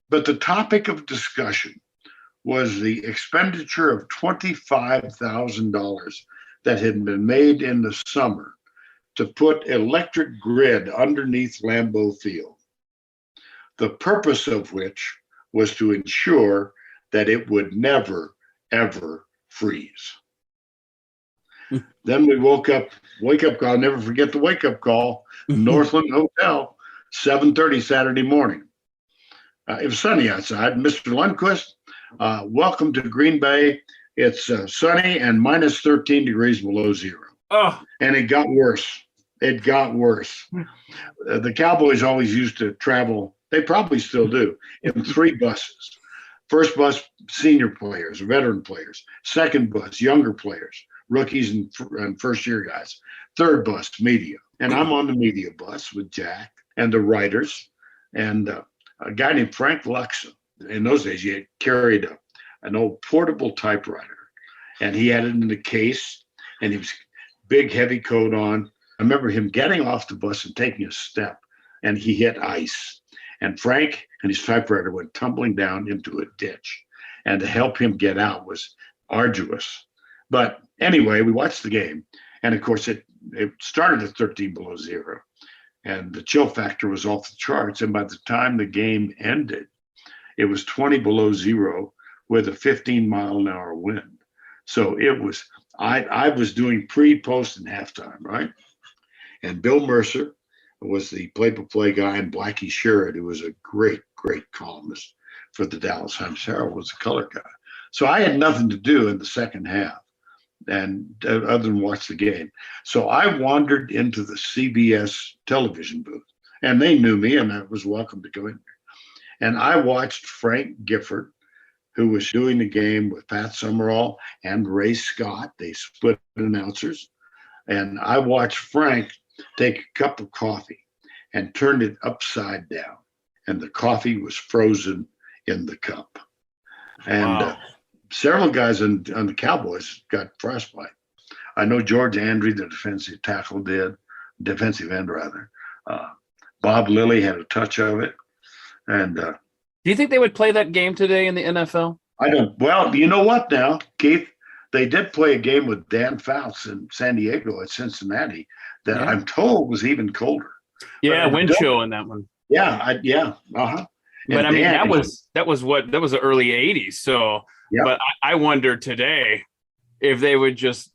But the topic of discussion was the expenditure of $25,000 that had been made in the summer to put electric grid underneath Lambeau Field, the purpose of which was to ensure that it would never, ever freeze. Then we wake up call, I'll never forget the wake up call, Northland Hotel, 7:30 Saturday morning. It was sunny outside. Mr. Lundquist, welcome to Green Bay. It's sunny and minus 13 degrees below zero. Oh. And it got worse. It got worse. The Cowboys always used to travel, they probably still do, in 3 buses. First bus, senior players, veteran players. Second bus, younger players, rookies and first-year guys. Third bus, media. And I'm on the media bus with Jack and the writers and a guy named Frank Luxa. In those days, he had carried an old portable typewriter, and he had it in the case, and he was big, heavy coat on. I remember him getting off the bus and taking a step, and he hit ice. And Frank and his typewriter went tumbling down into a ditch. And to help him get out was arduous. But anyway, we watched the game. And of course, it started at 13 below zero. And the chill factor was off the charts. And by the time the game ended, it was 20 below zero with a 15-mile-an-hour wind. So it was, I was doing pre, post, and halftime, right? And Bill Mercer was the play-by-play guy, and Blackie Sherrod, who was a great, great columnist for the Dallas Times-Herald, was the color guy. So I had nothing to do in the second half, and other than watch the game. So I wandered into the CBS television booth, and they knew me, and I was welcome to go in there. And I watched Frank Gifford, who was doing the game with Pat Summerall and Ray Scott. They split announcers. And I watched Frank take a cup of coffee and turned it upside down. And the coffee was frozen in the cup. And several guys on the Cowboys got frostbite. I know George Andre, the defensive tackle, did, defensive end rather. Bob Lilly had a touch of it. And do you think they would play that game today in the NFL? I don't. Well, you know what now, Keith? They did play a game with Dan Fouts in San Diego at Cincinnati that I'm told was even colder. Yeah, wind chill in that one. Yeah, uh-huh. But I mean, that was the early 80s. So, yeah. But I wonder today if they would just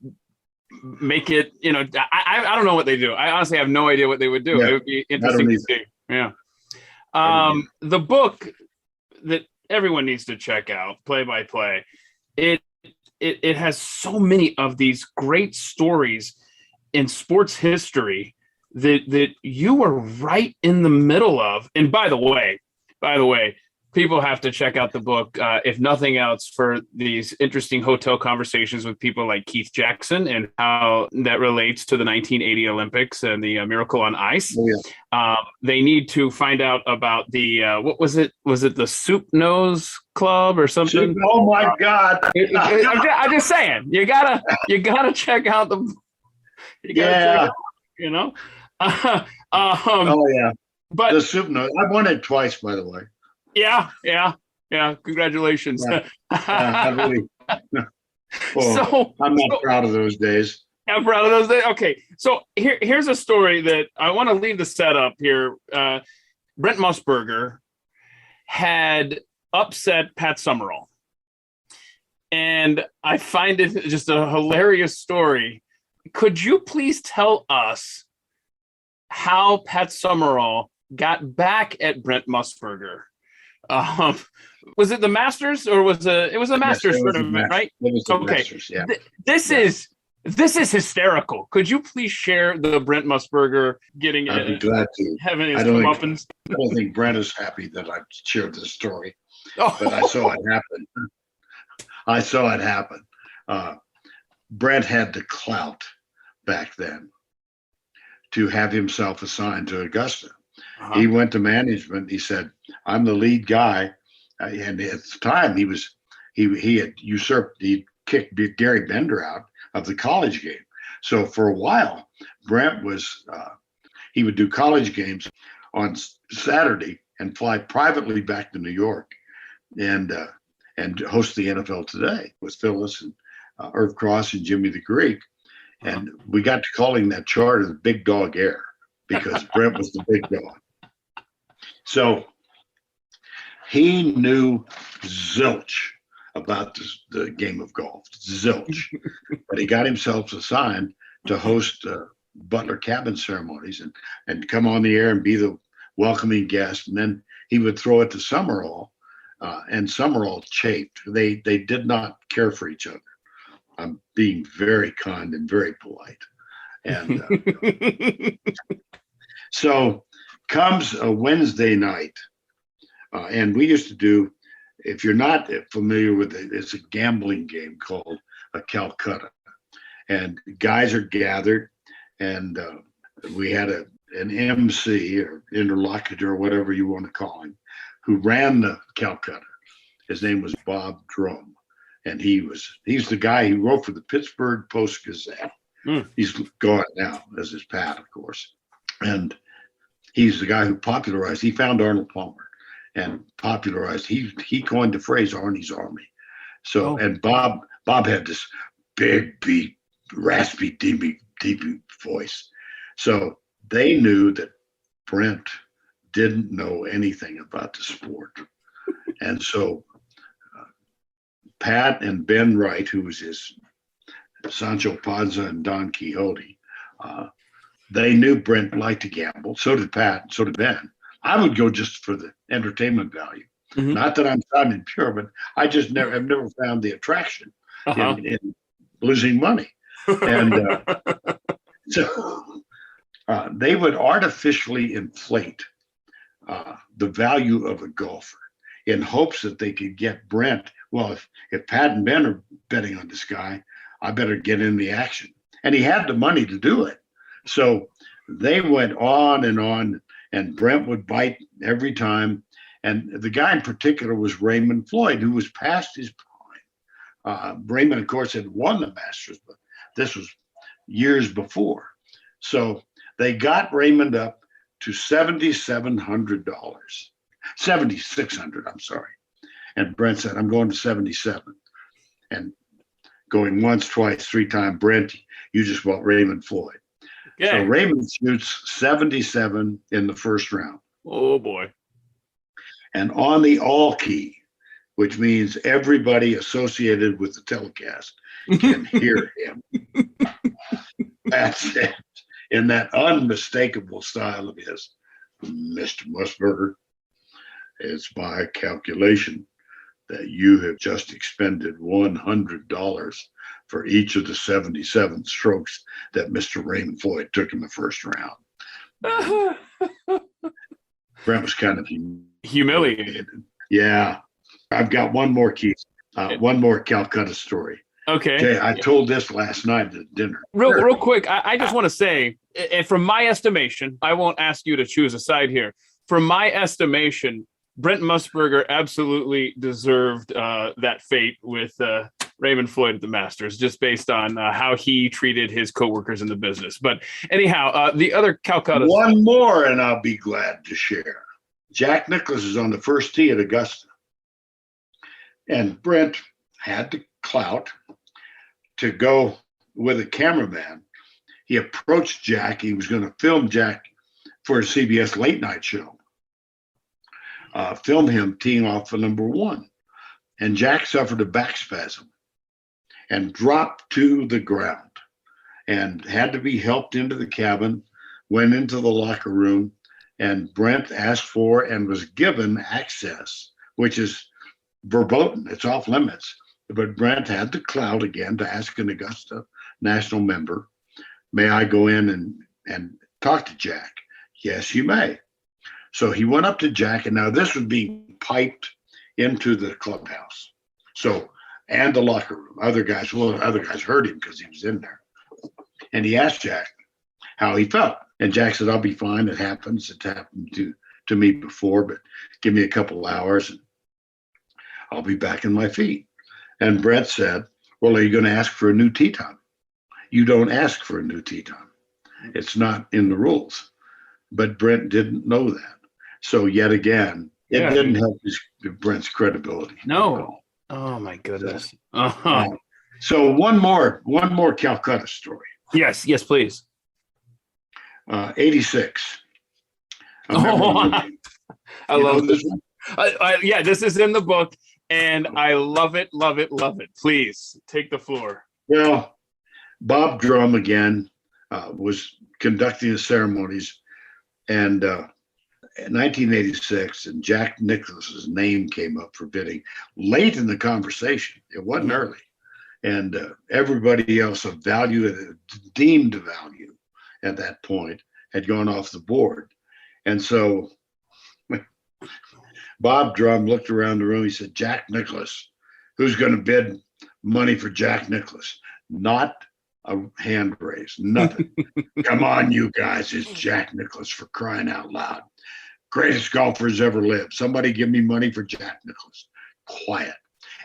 make it, I don't know what they do. I honestly have no idea what they would do. Yeah, it would be interesting to see. Yeah. The book that everyone needs to check out, Play by Play, it has so many of these great stories in sports history that you were right in the middle of. And by the way, people have to check out the book, if nothing else, for these interesting hotel conversations with people like Keith Jackson and how that relates to the 1980 Olympics and the Miracle on Ice. Oh, yeah. They need to find out about the what was it? Was it the Soup Nose Club or something? Oh my God! I'm just saying, you gotta check out the. Yeah. You know. Oh yeah. But the Soup Nose. I've won it twice, by the way. Yeah. Congratulations. I really, I'm not proud of those days. I'm proud of those days. Okay, so here's a story that I want to leave the setup here. Brent Musburger had upset Pat Summerall, and I find it just a hilarious story. Could you please tell us how Pat Summerall got back at Brent Musburger? Was it the Masters or was it was a Masters tournament, right? It was the okay. Masters, yeah. This is hysterical. Could you please share the Brent Musburger getting I'd be glad to. having his comeuppance? I don't think Brent is happy that I shared this story, Oh. but I saw it happen. Brent had the clout back then to have himself assigned to Augusta. Uh-huh. He went to management. He said, "I'm the lead guy," and at the time he had usurped. He kicked Gary Bender out of the college game. So for a while, Brent was he would do college games on Saturday and fly privately back to New York, and host the NFL Today with Phyllis and Irv Cross and Jimmy the Greek, and we got to calling that charter the Big Dog Air because Brent was the big dog. So he knew zilch about the game of golf, zilch. But he got himself assigned to host Butler cabin ceremonies and come on the air and be the welcoming guest. And then he would throw it to Summerall, and Summerall chafed. They did not care for each other. I'm being very kind and very polite. And so comes a Wednesday night, and we used to do, if you're not familiar with it, it's a gambling game called a Calcutta. And guys are gathered, and we had an MC or interlocutor or whatever you want to call him, who ran the Calcutta. His name was Bob Drum, and he's the guy who wrote for the Pittsburgh Post-Gazette. He's gone now, as is Pat, of course. And he's the guy who he found Arnold Palmer and popularized, he coined the phrase Arnie's Army. So, and Bob had this big, beat, raspy, deep voice. So they knew that Brent didn't know anything about the sport. And so Pat and Ben Wright, who was his Sancho Panza and Don Quixote, they knew Brent liked to gamble. So did Pat, so did Ben. I would go just for the entertainment value. Mm-hmm. Not that I'm Simon Pure, but I just have never found the attraction in losing money. And so they would artificially inflate the value of a golfer in hopes that they could get Brent. Well, if Pat and Ben are betting on this guy, I better get in the action. And he had the money to do it. So they went on, and Brent would bite every time. And the guy in particular was Raymond Floyd, who was past his prime. Raymond, of course, had won the Masters, but this was years before. So they got Raymond up to $7,600, I'm sorry. And Brent said, "I'm going to 77. And going once, twice, three times, Brent, you just want Raymond Floyd. Okay. So Raymond shoots 77 in the first round. Oh, boy. And on the all key, which means everybody associated with the telecast can hear him. That's it. In that unmistakable style of his, "Mr. Musburger, It's by calculation that you have just expended $100 for each of the 77 strokes that Mr. Raymond Floyd took in the first round. Brent was kind of humiliated. Yeah. I've got one more, Keith. One more Calcutta story. Okay. I told this last night at dinner. Real quick, I just want to say, and from my estimation, I won't ask you to choose a side here. From my estimation, Brent Musburger absolutely deserved that fate with Raymond Floyd at the Masters, just based on how he treated his coworkers in the business. But anyhow, the other Calcutta. One more, and I'll be glad to share. Jack Nicklaus is on the first tee at Augusta. And Brent had the clout to go with a cameraman. He approached Jack. He was going to film Jack for a CBS late night show. Film him teeing off for number one. And Jack suffered a back spasm and dropped to the ground and had to be helped into the cabin, went into the locker room, and Brent asked for and was given access, which is verboten. It's off limits. But Brent had the clout again to ask an Augusta National member, may I go in and talk to Jack? Yes, you may. So he went up to Jack, and now this was being piped into the clubhouse. So, and the locker room. Other guys heard him because he was in there. And he asked Jack how he felt. And Jack said, I'll be fine. It happens. It's happened to me before, but give me a couple of hours and I'll be back in my feet. And Brent said, well, are you going to ask for a new tee time? You don't ask for a new tee time. It's not in the rules. But Brent didn't know that. So yet again, it didn't help Brent's credibility. No. Oh my goodness. So one more Calcutta story. Yes, please. 86. I love this. This is in the book, and I love it. Please take the floor. Well, Bob Drum again was conducting the ceremonies, and in 1986, and Jack Nicklaus's name came up for bidding late in the conversation. It wasn't early, and everybody else of value, deemed value at that point, had gone off the board, and so Bob Drum looked around the room. He said, Jack Nicklaus, who's going to bid money for Jack Nicklaus? Not a hand raise, nothing. Come on, you guys, it's Jack Nicklaus, for crying out loud. Greatest golfers ever lived. Somebody give me money for Jack Nicklaus. Quiet.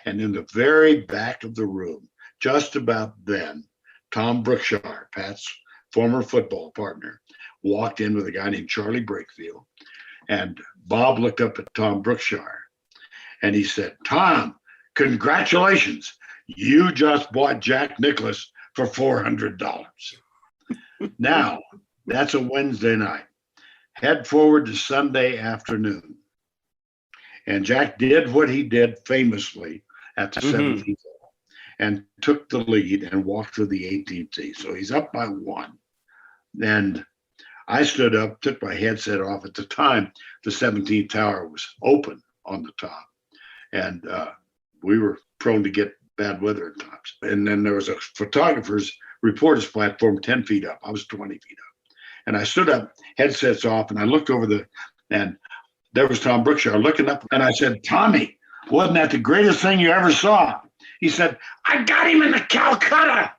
And in the very back of the room, just about then, Tom Brookshire, Pat's former football partner, walked in with a guy named Charlie Brakefield. And Bob looked up at Tom Brookshire and he said, Tom, congratulations. You just bought Jack Nicklaus for $400. Now, that's a Wednesday night. Head forward to Sunday afternoon. And Jack did what he did famously at the 17th hole and took the lead and walked to the 18th tee. So he's up by one. And I stood up, took my headset off. At the time, the 17th tower was open on the top. And we were prone to get bad weather at times. And then there was a reporter's platform 10 feet up. I was 20 feet up. And I stood up, headsets off, and I looked over and there was Tom Brookshire looking up. And I said, Tommy, wasn't that the greatest thing you ever saw? He said, I got him in the Calcutta.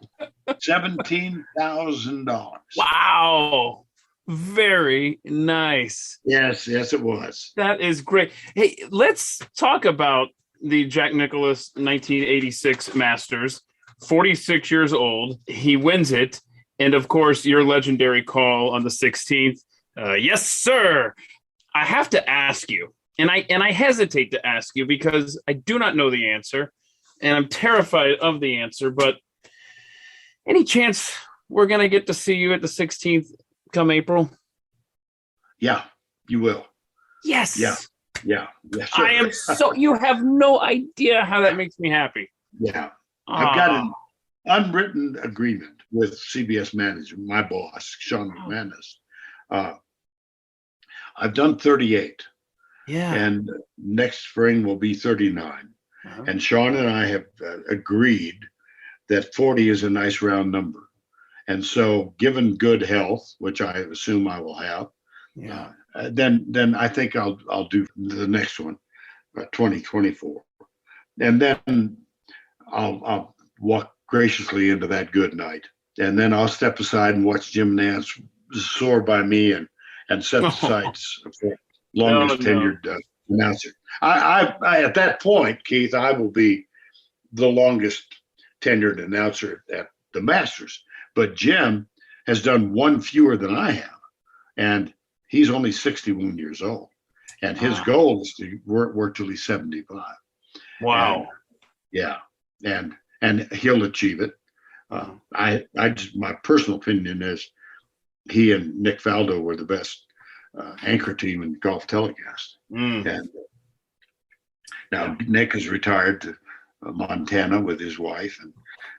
$17,000. Wow. Very nice. Yes, it was. That is great. Hey, let's talk about the Jack Nicklaus 1986 Masters. 46 years old. He wins it. And of course, your legendary call on the 16th. Yes, sir. I have to ask you, and I hesitate to ask you because I do not know the answer, and I'm terrified of the answer, but any chance we're going to get to see you at the 16th come April? Yeah, you will. Yes. Yeah. Yes, sir. I am so, you have no idea how that makes me happy. Yeah. I've got an unwritten agreement with CBS management, my boss, Sean McManus. I've done 38. Yeah. And next spring will be 39. Uh-huh. And Sean and I have agreed that 40 is a nice round number. And so, given good health, which I assume I will have, Yeah. then I think I'll do the next one, 2024, and then I'll walk graciously into that good night, and then I'll step aside and watch Jim Nance soar by me and set the sights for longest tenured announcer. I at that point, Keith, I will be the longest tenured announcer at the Masters. But Jim has done one fewer than I have, and he's only 61 years old. And his goal is to work till he's 75. Wow. And, yeah, and he'll achieve it. I just, my personal opinion is he and Nick Faldo were the best anchor team in golf telecast. And now Nick is retired to Montana with his wife and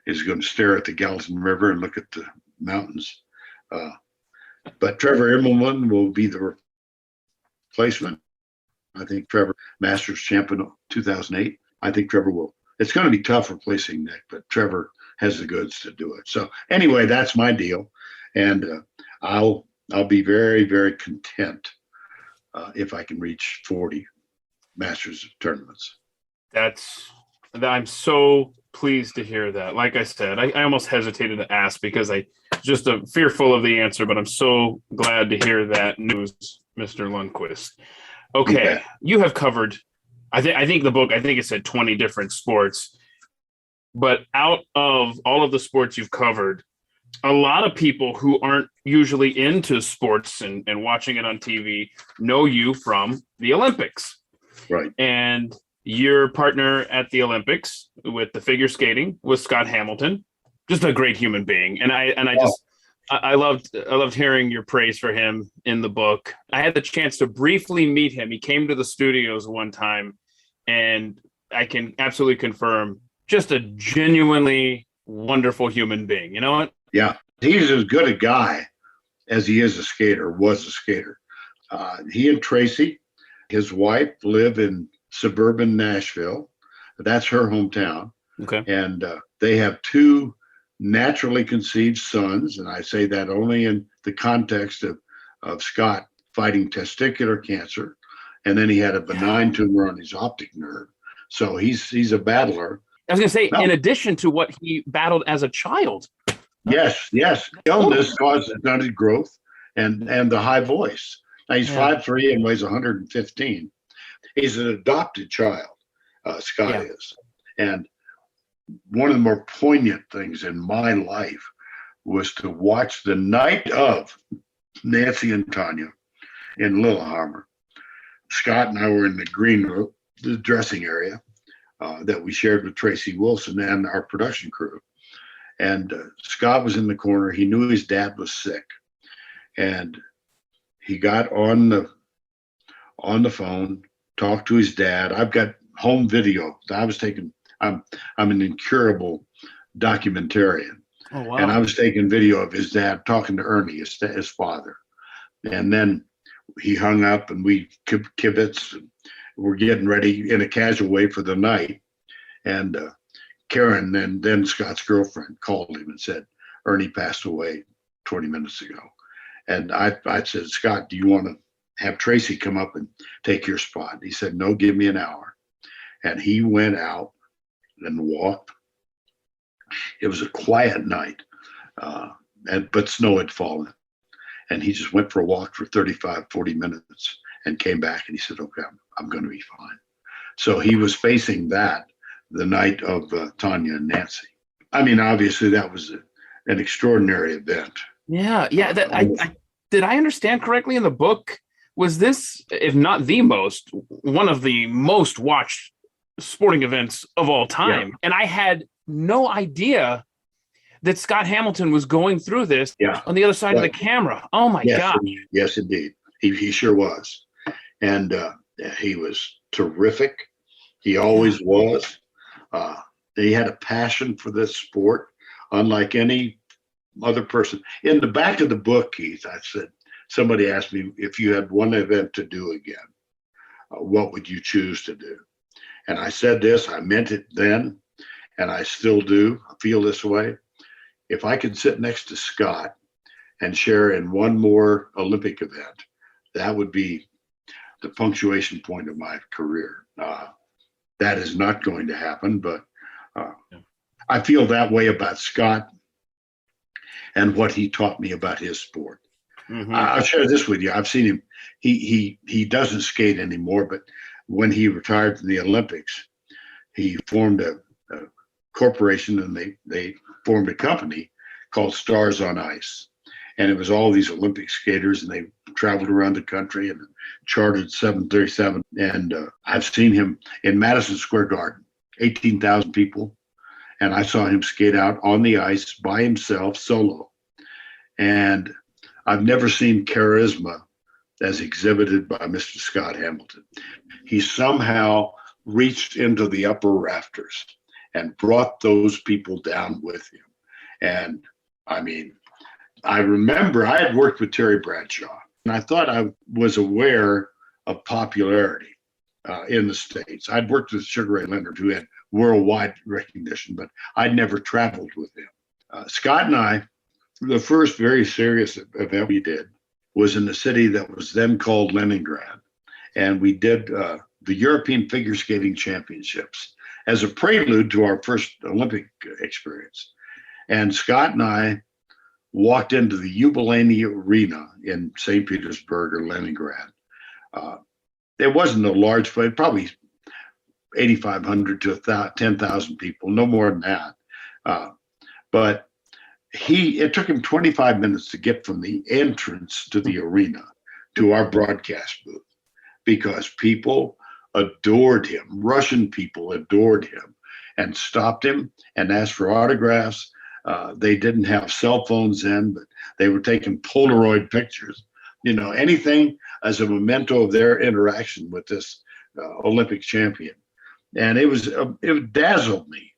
is going to stare at the Gallatin River and look at the mountains. But Trevor Immelman will be the replacement. I think Trevor, Masters champion 2008. I think Trevor will. It's going to be tough replacing Nick, but Trevor has the goods to do it. So anyway, that's my deal, and I'll be very, very content if I can reach 40 Masters tournaments. I'm so pleased to hear that. Like I said, I almost hesitated to ask because I just fearful of the answer, but I'm so glad to hear that news, Mr. Lundquist. Okay, you have covered, I think the book, I think it said 20 different sports, but out of all of the sports you've covered, a lot of people who aren't usually into sports and watching it on TV know you from the Olympics. Right. And your partner at the Olympics with the figure skating was Scott Hamilton, just a great human being. And I loved hearing your praise for him in the book. I had the chance to briefly meet him. He came to the studios one time, and I can absolutely confirm just a genuinely wonderful human being. You know what? Yeah. He's as good a guy as he is a skater, was a skater. He and Tracy, his wife, live in suburban Nashville. That's her hometown. Okay. And they have two naturally conceived sons. And I say that only in the context of Scott fighting testicular cancer. And then he had a benign tumor on his optic nerve. So he's a battler. I was going to say, in addition to what he battled as a child. Yes. Illness caused stunted growth and the high voice. Now he's 5'3" and weighs 115. He's an adopted child, Scott is. And one of the more poignant things in my life was to watch the night of Nancy and Tanya in Lillehammer. Scott and I were in the green room, the dressing area that we shared with Tracy Wilson and our production crew. And Scott was in the corner. He knew his dad was sick. And he got on the phone, talked to his dad. I've got home video. I'm an incurable documentarian. Oh, wow. And I was taking video of his dad talking to Ernie, his father. And then he hung up and we kibitz. We're getting ready in a casual way for the night. And Karen, and then Scott's girlfriend, called him and said, Ernie passed away 20 minutes ago. And I said, Scott, do you want to have Tracy come up and take your spot? He said, no, give me an hour. And he went out and walked. It was a quiet night, but snow had fallen. And he just went for a walk for 35, 40 minutes and came back and he said, okay, I'm going to be fine. So he was facing that the night of Tanya and Nancy. I mean, obviously that was an extraordinary event. Yeah. Did I understand correctly in the book? Was this, if not the most, one of the most watched sporting events of all time? Yeah. And I had no idea that Scott Hamilton was going through this on the other side of the camera. Oh my God. Yes, indeed. He sure was. And he was terrific. He always was. He had a passion for this sport, unlike any other person. In the back of the book, Keith, I said, somebody asked me if you had one event to do again, what would you choose to do? And I said this, I meant it then, and I still do feel this way. If I could sit next to Scott and share in one more Olympic event, that would be the punctuation point of my career. That is not going to happen, but I feel that way about Scott and what he taught me about his sport. Mm-hmm. I'll share this with you. I've seen him. He doesn't skate anymore, but when he retired from the Olympics, he formed a corporation, and they formed a company called Stars on Ice. And it was all these Olympic skaters, and they traveled around the country and chartered 737. And I've seen him in Madison Square Garden, 18,000 people. And I saw him skate out on the ice by himself, solo. And I've never seen charisma as exhibited by Mr. Scott Hamilton. He somehow reached into the upper rafters and brought those people down with him. And I mean, I remember I had worked with Terry Bradshaw, and I thought I was aware of popularity in the States. I'd worked with Sugar Ray Leonard, who had worldwide recognition, but I'd never traveled with him. Scott and I, the first very serious event we did was in the city that was then called Leningrad. And we did the European Figure Skating Championships as a prelude to our first Olympic experience. And Scott and I walked into the Yubileyny Arena in St. Petersburg or Leningrad. It wasn't a large place, probably 8,500 to 10,000 people, no more than that. But it took him 25 minutes to get from the entrance to the arena to our broadcast booth, because people adored him. Russian people adored him and stopped him and asked for autographs. They didn't have cell phones then, but they were taking Polaroid pictures, anything as a memento of their interaction with this Olympic champion. And it dazzled me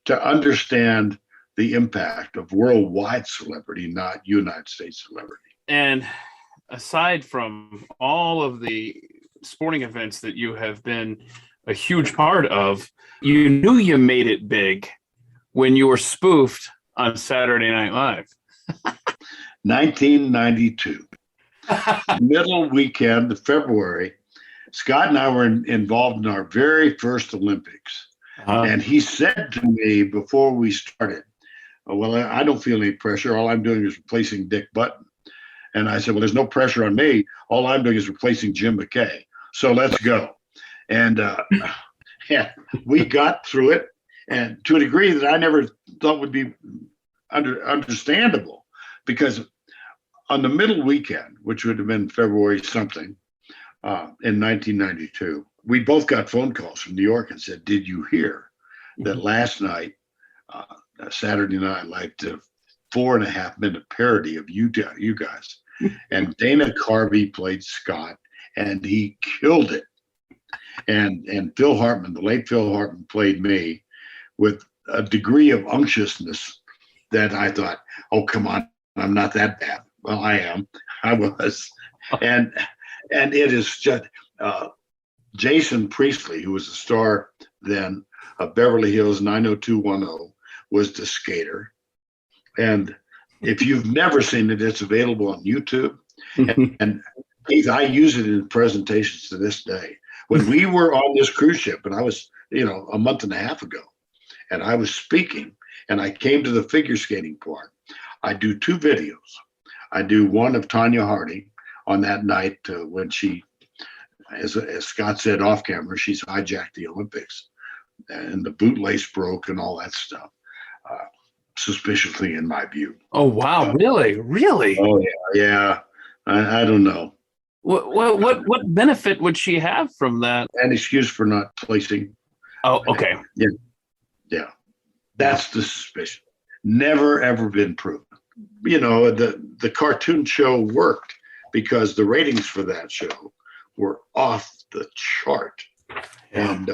to understand the impact of worldwide celebrity, not United States celebrity. And aside from all of the sporting events that you have been a huge part of, you knew you made it big when you were spoofed on Saturday Night Live. 1992. Middle weekend of February, Scott and I were involved in our very first Olympics. And he said to me before we started, well, I don't feel any pressure. All I'm doing is replacing Dick Button. And I said, well, there's no pressure on me. All I'm doing is replacing Jim McKay. So let's go. And yeah, we got through it, and to a degree that I never thought would be understandable, because on the middle weekend, which would have been February something in 1992, we both got phone calls from New York and said, did you hear that last night, Saturday Night Live did a 4.5-minute parody of you guys, and Dana Carvey played Scott, and he killed it. And Phil Hartman, the late Phil Hartman, played me with a degree of unctuousness that I thought, oh, come on, I'm not that bad. Well, I am. I was. And it is just Jason Priestley, who was a star then of Beverly Hills 90210, was the skater. And if you've never seen it, it's available on YouTube. And I use it in presentations to this day. When we were on this cruise ship, and I was, a month and a half ago, and I was speaking, and I came to the figure skating part, I do 2 videos. I do one of Tanya Harding on that night when she, as Scott said off camera, she's hijacked the Olympics, and the bootlace broke and all that stuff. Suspiciously, in my view. Oh, wow. Really? Oh, yeah. I don't know. What benefit would she have from that? An excuse for not placing. Oh, okay. Yeah. That's the suspicion. Never, ever been proven. The cartoon show worked because the ratings for that show were off the chart. Yeah. And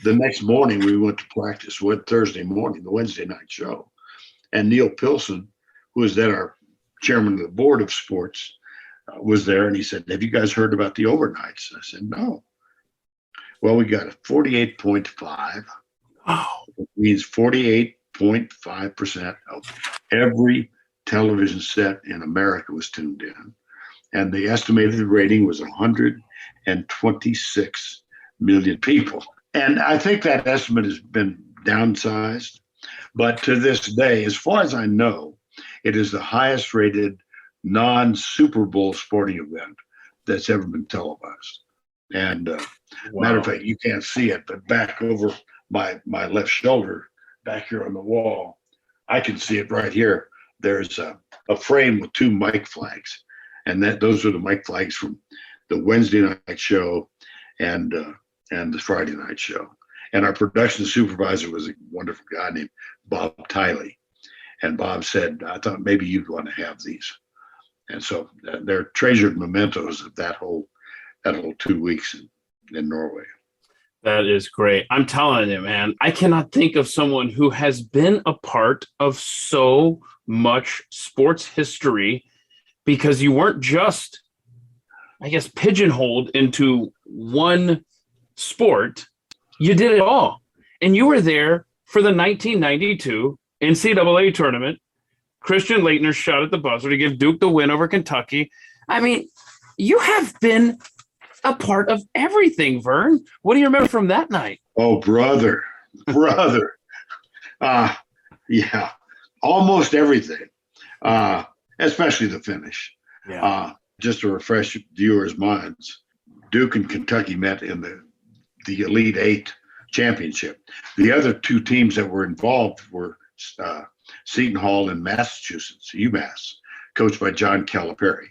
the next morning we went to practice, Thursday morning, the Wednesday night show. And Neil Pilson, who was then our chairman of the board of sports, was there, and he said, "Have you guys heard about the overnights?" I said, "No." Well, we got a 48.5. Oh, It means 48.5% of every television set in America was tuned in. And the estimated rating was 126 million people. And I think that estimate has been downsized. But to this day, as far as I know, it is the highest rated non-Super Bowl sporting event that's ever been televised. And matter of fact, you can't see it, but back over my left shoulder, back here on the wall, I can see it right here. There's a frame with two mic flags, and those are the mic flags from the Wednesday night show and the Friday night show. And our production supervisor was a wonderful guy named Bob Tiley. And Bob said, "I thought maybe you'd want to have these." And so they're treasured mementos of that whole 2 weeks in Norway. that is great. I'm telling you, man, I cannot think of someone who has been a part of so much sports history, because you weren't just, I guess, pigeonholed into one sport. You did it all. And you were there for the 1992 NCAA tournament. Christian Laettner shot at the buzzer to give Duke the win over Kentucky. I mean, you have been a part of everything, Verne. What do you remember from that night? Oh, brother. Yeah, almost everything, especially the finish. Yeah. Just to refresh viewers' minds, Duke and Kentucky met in the Elite Eight championship. The other two teams that were involved were Seton Hall in Massachusetts, UMass, coached by John Calipari.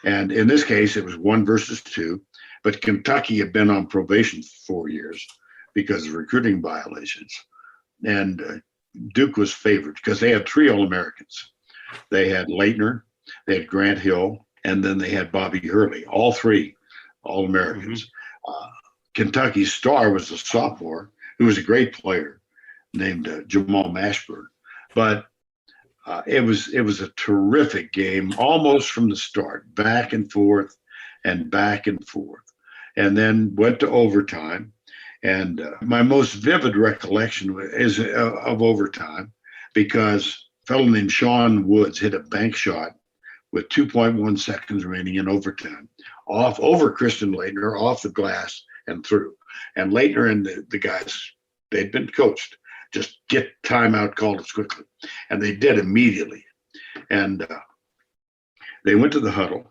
And in this case, it was 1 versus 2, but Kentucky had been on probation for 4 years because of recruiting violations. And Duke was favored because they had 3 All-Americans. They had Laettner, they had Grant Hill, and then they had Bobby Hurley, all 3 All-Americans. Mm-hmm. Kentucky's star was a sophomore who was a great player named Jamal Mashburn. But it was a terrific game, almost from the start, back and forth and back and forth, and then went to overtime. And my most vivid recollection is of overtime, because a fellow named Sean Woods hit a bank shot with 2.1 seconds remaining in overtime, over Christian Laettner, off the glass and through. And Laettner and the guys, they'd been coached, just get timeout called as quickly. And they did immediately. And they went to the huddle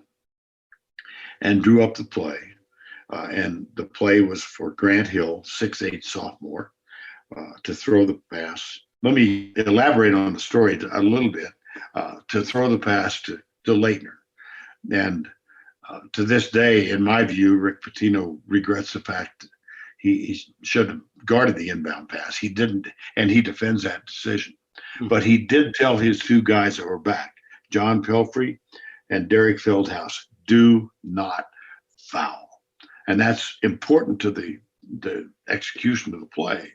and drew up the play. And the play was for Grant Hill, 6'8" sophomore, to throw the pass. Let me elaborate on the story a little bit, to throw the pass to Laettner. And to this day, in my view, Rick Pitino regrets the fact that he should have guarded the inbound pass. He didn't, and he defends that decision. Mm-hmm. But he did tell his 2 guys that were back, John Pelfrey and Derek Feldhaus, do not foul. And that's important to the execution of the play,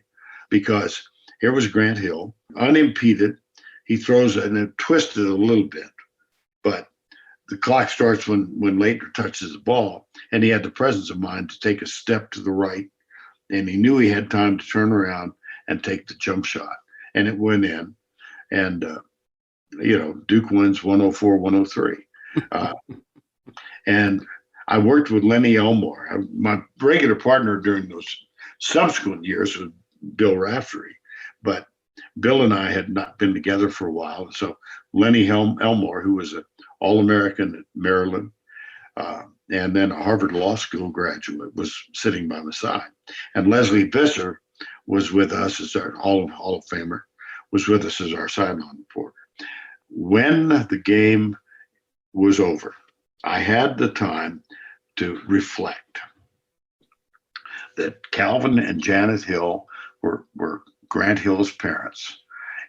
because here was Grant Hill, unimpeded. He throws and then twisted a little bit, but the clock starts when Laettner touches the ball, and he had the presence of mind to take a step to the right, and he knew he had time to turn around and take the jump shot, and it went in. And Duke wins 104-103. And I worked with Lenny Elmore. My regular partner during those subsequent years was Bill Raftery, but Bill and I had not been together for a while. So Lenny Elmore, who was an All-American at Maryland, and then a Harvard Law School graduate, was sitting by my side. And Leslie Visser was with us as our Hall of Famer, was with us as our sideline reporter. When the game was over, I had the time to reflect that Calvin and Janet Hill were Grant Hill's parents.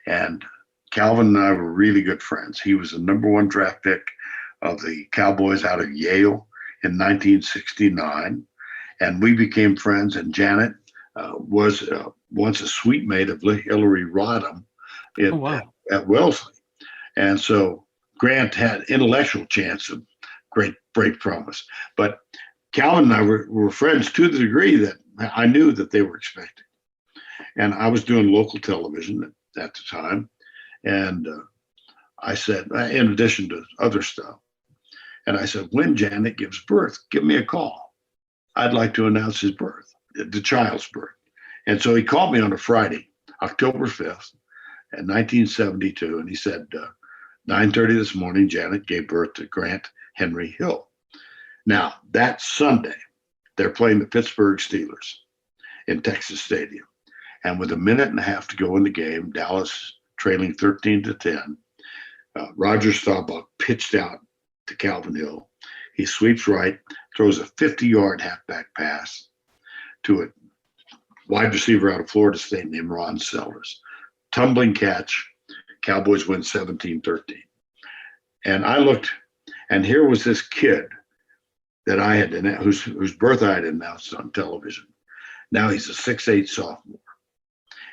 And Calvin and I were really good friends. He was the #1 draft pick of the Cowboys out of Yale in 1969. And we became friends. And Janet was once a suite mate of Hillary Rodham at Wellesley. And so Grant had intellectual chance of great promise. But Calvin and I were friends to the degree that I knew that they were expecting. And I was doing local television at the time. And I said, in addition to other stuff, and I said, when Janet gives birth, give me a call. I'd like to announce his birth, the child's birth. And so he called me on a Friday, October 5th, in 1972. And he said, 9:30 this morning, Janet gave birth to Grant Henry Hill. Now, that Sunday, they're playing the Pittsburgh Steelers in Texas Stadium. And with a minute and a half to go in the game, Dallas trailing 13-10, Roger Staubach pitched out to Calvin Hill. He sweeps right, throws a 50-yard halfback pass to a wide receiver out of Florida State named Ron Sellers. Tumbling catch, Cowboys win 17-13. And I looked, and here was this kid that I had whose birth I had announced on television. Now he's a 6'8" sophomore,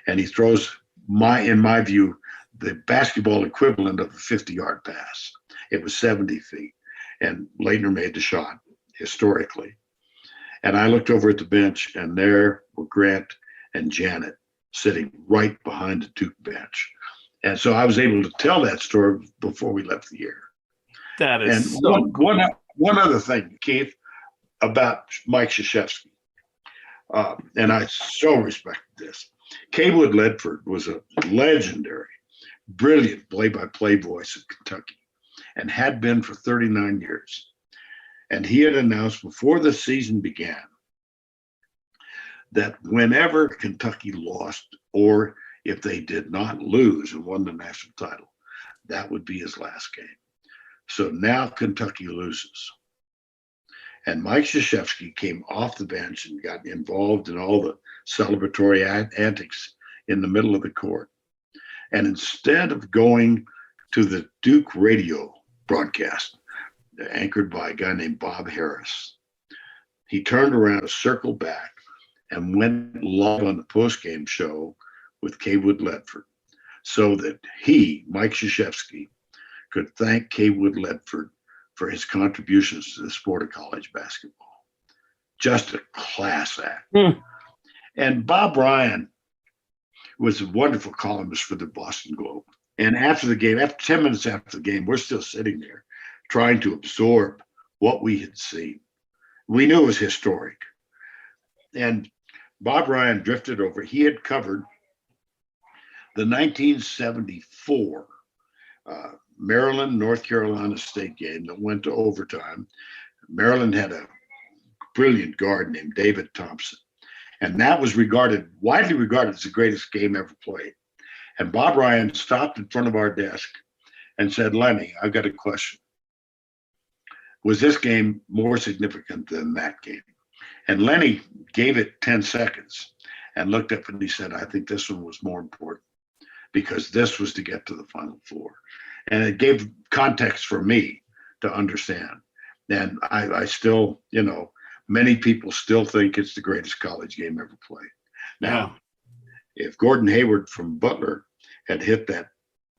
and he throws in my view, the basketball equivalent of a 50-yard pass. It was 70 feet, and Leitner made the shot historically. And I looked over at the bench, and there were Grant and Janet sitting right behind the Duke bench. And so I was able to tell that story before we left the air. That is and so cool. One other thing, Keith, about Mike Krzyzewski, and I so respect this. Kaywood Ledford was a legendary, brilliant play-by-play voice of Kentucky and had been for 39 years. And he had announced before the season began that whenever Kentucky lost, or if they did not lose and won the national title, that would be his last game. So now Kentucky loses. And Mike Krzyzewski came off the bench and got involved in all the celebratory antics in the middle of the court. And instead of going to the Duke radio broadcast, anchored by a guy named Bob Harris, he turned around, circled back, and went live on the postgame show with Kaywood Ledford, so that he, Mike Krzyzewski, could thank Kaywood Ledford for his contributions to the sport of college basketball. Just a class act. And Bob Ryan was a wonderful columnist for the Boston Globe. And after the game, 10 minutes after the game, we're still sitting there trying to absorb what we had seen. We knew it was historic. And Bob Ryan drifted over. He had covered the 1974 Maryland, North Carolina State game that went to overtime. Maryland had a brilliant guard named David Thompson. And that was widely regarded as the greatest game ever played. And Bob Ryan stopped in front of our desk and said, Lenny, I've got a question. Was this game more significant than that game? And Lenny gave it 10 seconds and looked up and he said, I think this one was more important because this was to get to the Final Four. And it gave context for me to understand. And I still, many people still think it's the greatest college game ever played. Now, if Gordon Hayward from Butler had hit that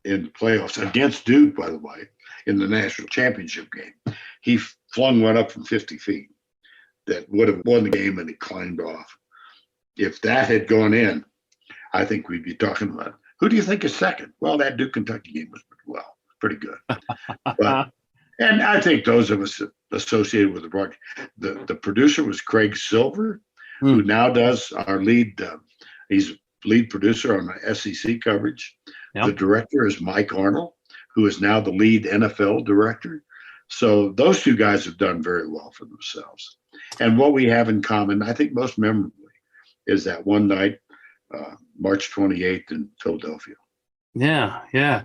in the playoffs against Duke, by the way, in the national championship game, he flung one up from 50 feet that would have won the game, and he climbed off. If that had gone in, I think we'd be talking about, who do you think is second? Well, that Duke Kentucky game was pretty good. And I think those of us associated with the broadcast, the producer was Craig Silver, who now does our lead. He's lead producer on the SEC coverage. Yep. The director is Mike Arnold, who is now the lead NFL director. So those two guys have done very well for themselves. And what we have in common, I think most memorably, is that one night, March 28th in Philadelphia. Yeah.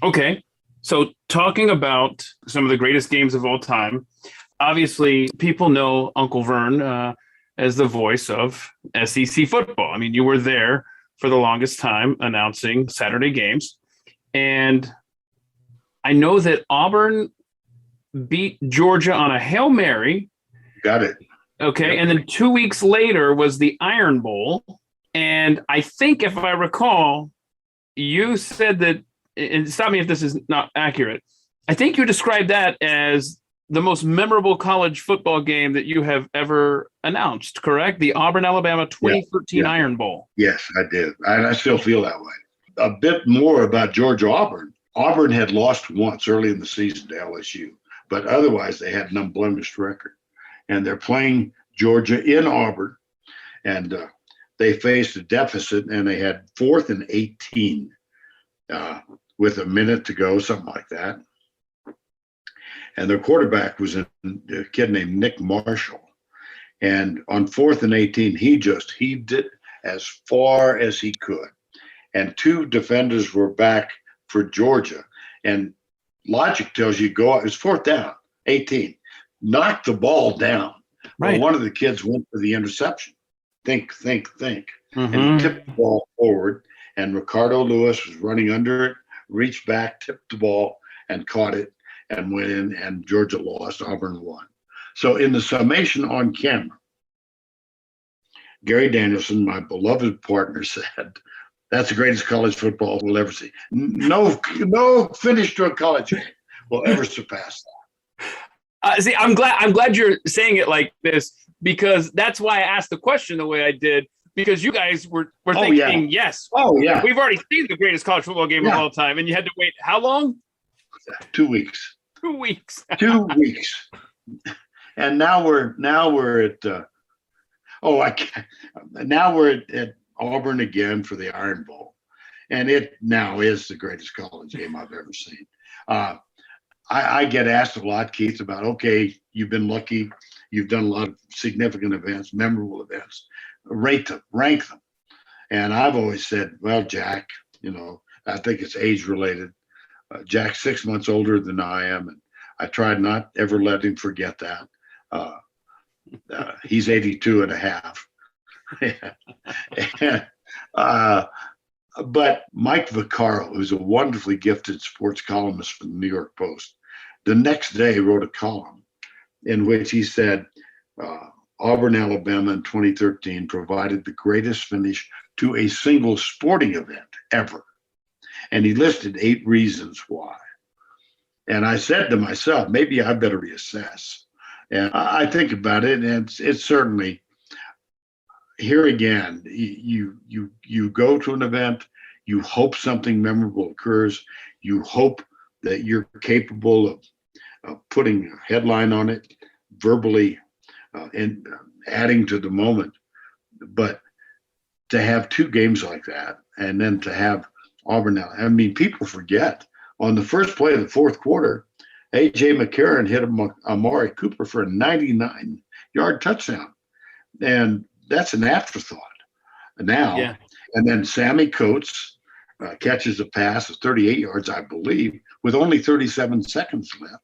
Okay. So talking about some of the greatest games of all time, obviously people know Uncle Verne as the voice of SEC football. I mean, you were there for the longest time announcing Saturday games. And I know that Auburn beat Georgia on a Hail Mary. Got it. Okay. Yep. And then 2 weeks later was the Iron Bowl. And I think, if I recall, you said that, and stop me if this is not accurate, I think you described that as the most memorable college football game that you have ever announced, correct? The Auburn-Alabama 2013 Iron Bowl. Yes, I did. And I still feel that way. A bit more about Georgia Auburn. Auburn had lost once early in the season to LSU, but otherwise they had an unblemished record. And they're playing Georgia in Auburn, and they faced a deficit, and they had 4th and 18 with a minute to go, something like that. And their quarterback was a kid named Nick Marshall. And on 4th and 18, he just heaved it as far as he could. And 2 defenders were back for Georgia. And logic tells you go out. It was 4th down, 18. Knock the ball down. Right. Well, one of the kids went for the interception. Think. Mm-hmm. And he tipped the ball forward. And Ricardo Lewis was running under it, reached back, tipped the ball, and caught it. And went in, and Georgia lost. Auburn won. So in the summation on camera, Gary Danielson, my beloved partner, said, "That's the greatest college football we'll ever see. No finish to a college game will ever surpass that." See, I'm glad you're saying it like this, because that's why I asked the question the way I did. Because you guys were thinking, yes, we've already seen the greatest college football game of all time, and you had to wait how long? 2 weeks. 2 weeks. 2 weeks. And now we're at at Auburn again for the Iron Bowl, and it now is the greatest college game I've ever seen. I get asked a lot, Keith, about, okay, you've been lucky, you've done a lot of significant events, memorable events, rate them, rank them, and I've always said, well, Jack, I think it's age related. Jack's 6 months older than I am, and I tried not ever let him forget that. He's 82 and a half. But Mike Vaccaro, who's a wonderfully gifted sports columnist for the New York Post, the next day wrote a column in which he said, Auburn, Alabama in 2013 provided the greatest finish to a single sporting event ever. And he listed 8 reasons why. And I said to myself, maybe I better reassess. And I think about it, and it's certainly, here again, you go to an event, you hope something memorable occurs, you hope that you're capable of putting a headline on it, verbally, and adding to the moment. But to have 2 games like that, and then to have Auburn now. I mean, people forget on the first play of the 4th quarter, A.J. McCarron hit Amari Cooper for a 99-yard touchdown. And that's an afterthought now. Yeah. And then Sammy Coates catches a pass of 38 yards, I believe, with only 37 seconds left.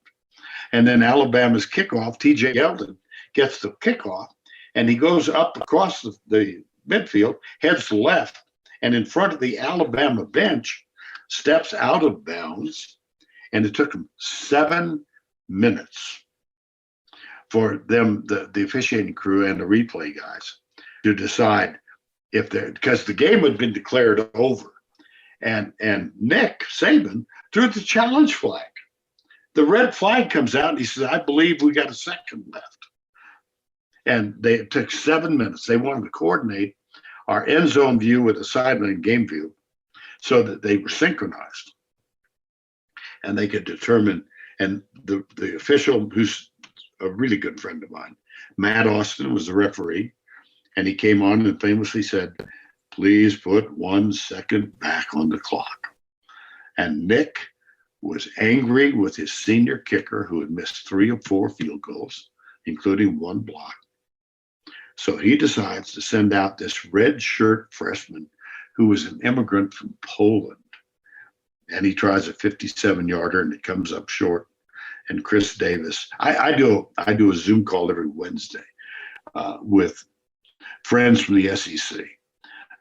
And then Alabama's kickoff, T.J. Yeldon gets the kickoff, and he goes up across the midfield, heads left, and in front of the Alabama bench, steps out of bounds, and it took him 7 minutes for them, the officiating crew and the replay guys, to decide if because the game had been declared over, and Nick Saban threw the challenge flag. The red flag comes out, and he says, "I believe we got a second left." And it took 7 minutes. They wanted to coordinate our end zone view with a sideline game view so that they were synchronized. And they could determine, and the official, who's a really good friend of mine, Matt Austin, was the referee, and he came on and famously said, "Please put 1 second back on the clock." And Nick was angry with his senior kicker, who had missed 3 of 4 field goals, including 1 block. So he decides to send out this red shirt freshman who was an immigrant from Poland. And he tries a 57-yarder, and it comes up short. And Chris Davis, I do a Zoom call every Wednesday with friends from the SEC.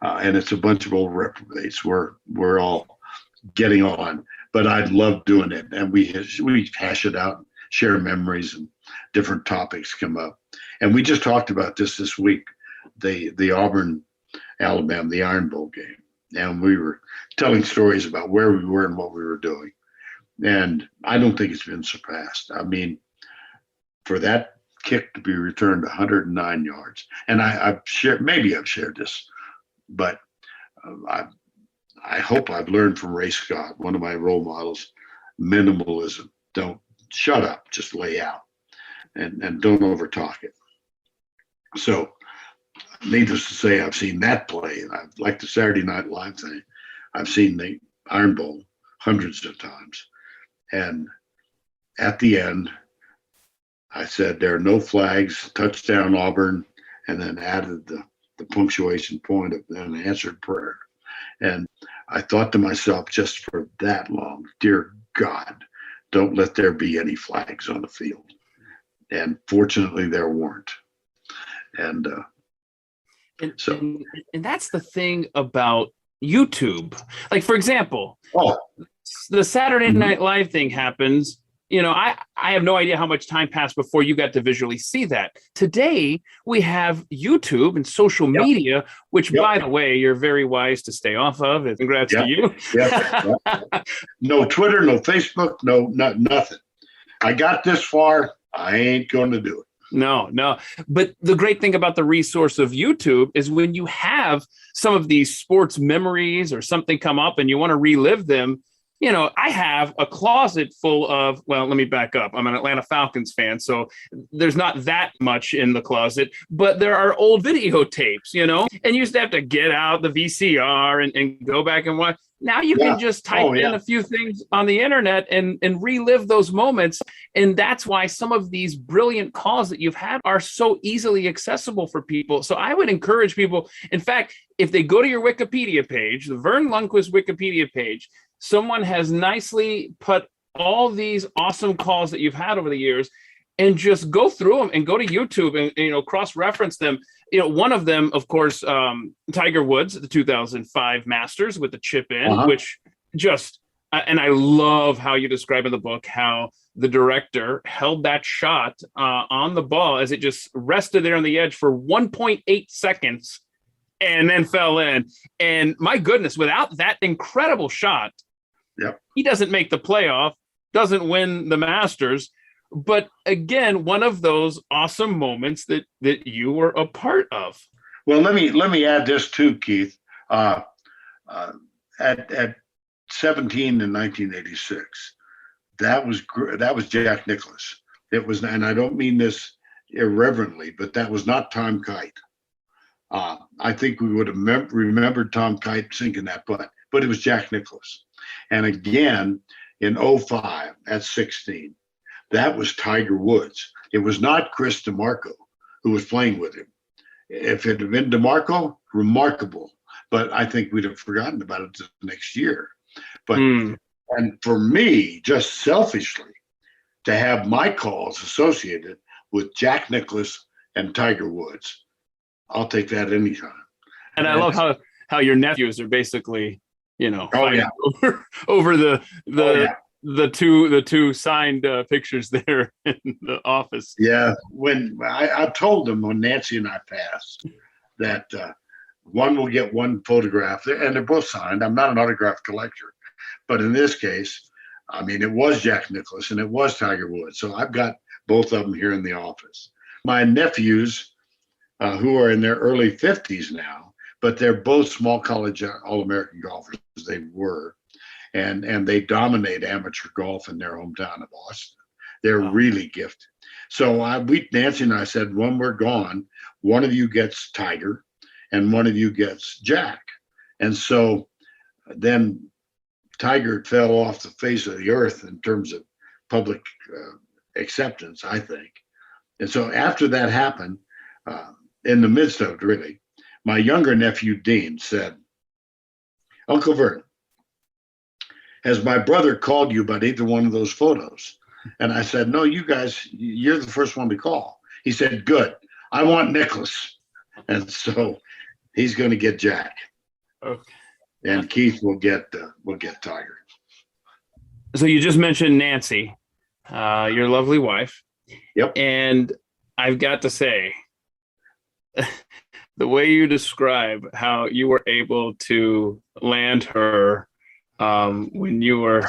And it's a bunch of old reprobates. We're all getting on, but I love doing it. And we hash it out, share memories, and different topics come up. And we just talked about this week, the Auburn, Alabama, the Iron Bowl game. And we were telling stories about where we were and what we were doing. And I don't think it's been surpassed. I mean, for that kick to be returned 109 yards, and I've shared, maybe I've shared this, but I hope I've learned from Ray Scott, one of my role models, minimalism. Don't shut up, just lay out, and don't overtalk it. So, needless to say, I've seen that play. I've like the Saturday Night Live thing. I've seen the Iron Bowl hundreds of times. And at the end, I said, there are no flags, touchdown Auburn, and then added the punctuation point of an answered prayer. And I thought to myself, just for that long, dear God, don't let there be any flags on the field. And fortunately, there weren't. And that's the thing about YouTube. Like, for example, the Saturday Night Live thing happens. You know, I have no idea how much time passed before you got to visually see that. Today, we have YouTube and social media, which, by the way, you're very wise to stay off of. And congrats to you. No Twitter, no Facebook, nothing. I got this far. I ain't going to do it. No. But the great thing about the resource of YouTube is when you have some of these sports memories or something come up and you want to relive them. You know, I have a closet full of, well, let me back up. I'm an Atlanta Falcons fan, so there's not that much in the closet, but there are old videotapes, you know, and you used to have to get out the VCR and go back and watch. Now you can just type in a few things on the internet and relive those moments. And that's why some of these brilliant calls that you've had are so easily accessible for people. So I would encourage people, in fact, if they go to your Wikipedia page, the Verne Lundquist Wikipedia page, someone has nicely put all these awesome calls that you've had over the years and just go through them and go to YouTube and, you know, cross-reference them. You know, one of them, of course, Tiger Woods, the 2005 Masters with the chip in, which just, and I love how you describe in the book how the director held that shot on the ball as it just rested there on the edge for 1.8 seconds and then fell in. And my goodness, without that incredible shot, he doesn't make the playoff, doesn't win the Masters. But again, one of those awesome moments that you were a part of. Well, let me add this too, Keith. At 17 in 1986, that was Jack Nicklaus. It was, and I don't mean this irreverently, but that was not Tom Kite. I think we would have remembered Tom Kite sinking that putt, but it was Jack Nicklaus. And again, in 05 at 16, that was Tiger Woods. It was not Chris DeMarco who was playing with him. If it had been DeMarco, remarkable. But I think we'd have forgotten about it the next year. But and for me, just selfishly, to have my calls associated with Jack Nicklaus and Tiger Woods, I'll take that anytime. And I love how your nephews are basically, you know, over the two signed pictures there in the office. Yeah, when I told them when Nancy and I passed that one will get one photograph, and they're both signed. I'm not an autograph collector, but in this case, I mean, it was Jack Nicklaus and it was Tiger Woods. So I've got both of them here in the office. My nephews, who are in their early 50s now, but they're both small college All-American golfers. They were. And they dominate amateur golf in their hometown of Austin. They're really gifted. So Nancy and I said, when we're gone, one of you gets Tiger and one of you gets Jack. And so then Tiger fell off the face of the earth in terms of public acceptance, I think. And so after that happened, in the midst of it, really, my younger nephew, Dean, said, Uncle Verne, has my brother called you about either one of those photos? And I said, no, you guys, you're the first one to call. He said, good. I want Nicklaus. And so he's going to get Jack. Okay. And Keith will get Tiger. So you just mentioned Nancy, your lovely wife. Yep. And I've got to say, the way you describe how you were able to land her when you were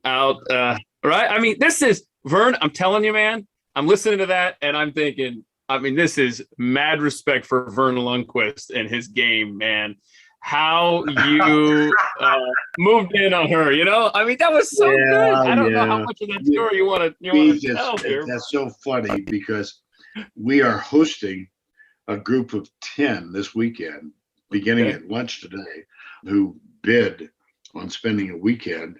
out. Right. I mean, this is Vern. I'm telling you, man, I'm listening to that and I'm thinking, I mean, this is mad respect for Verne Lundquist and his game, man. How you moved in on her, you know? I mean, that was so good. I don't know how much of that story you want to tell here. That's so funny because we are hosting a group of 10 this weekend, beginning at lunch today, who bid on spending a weekend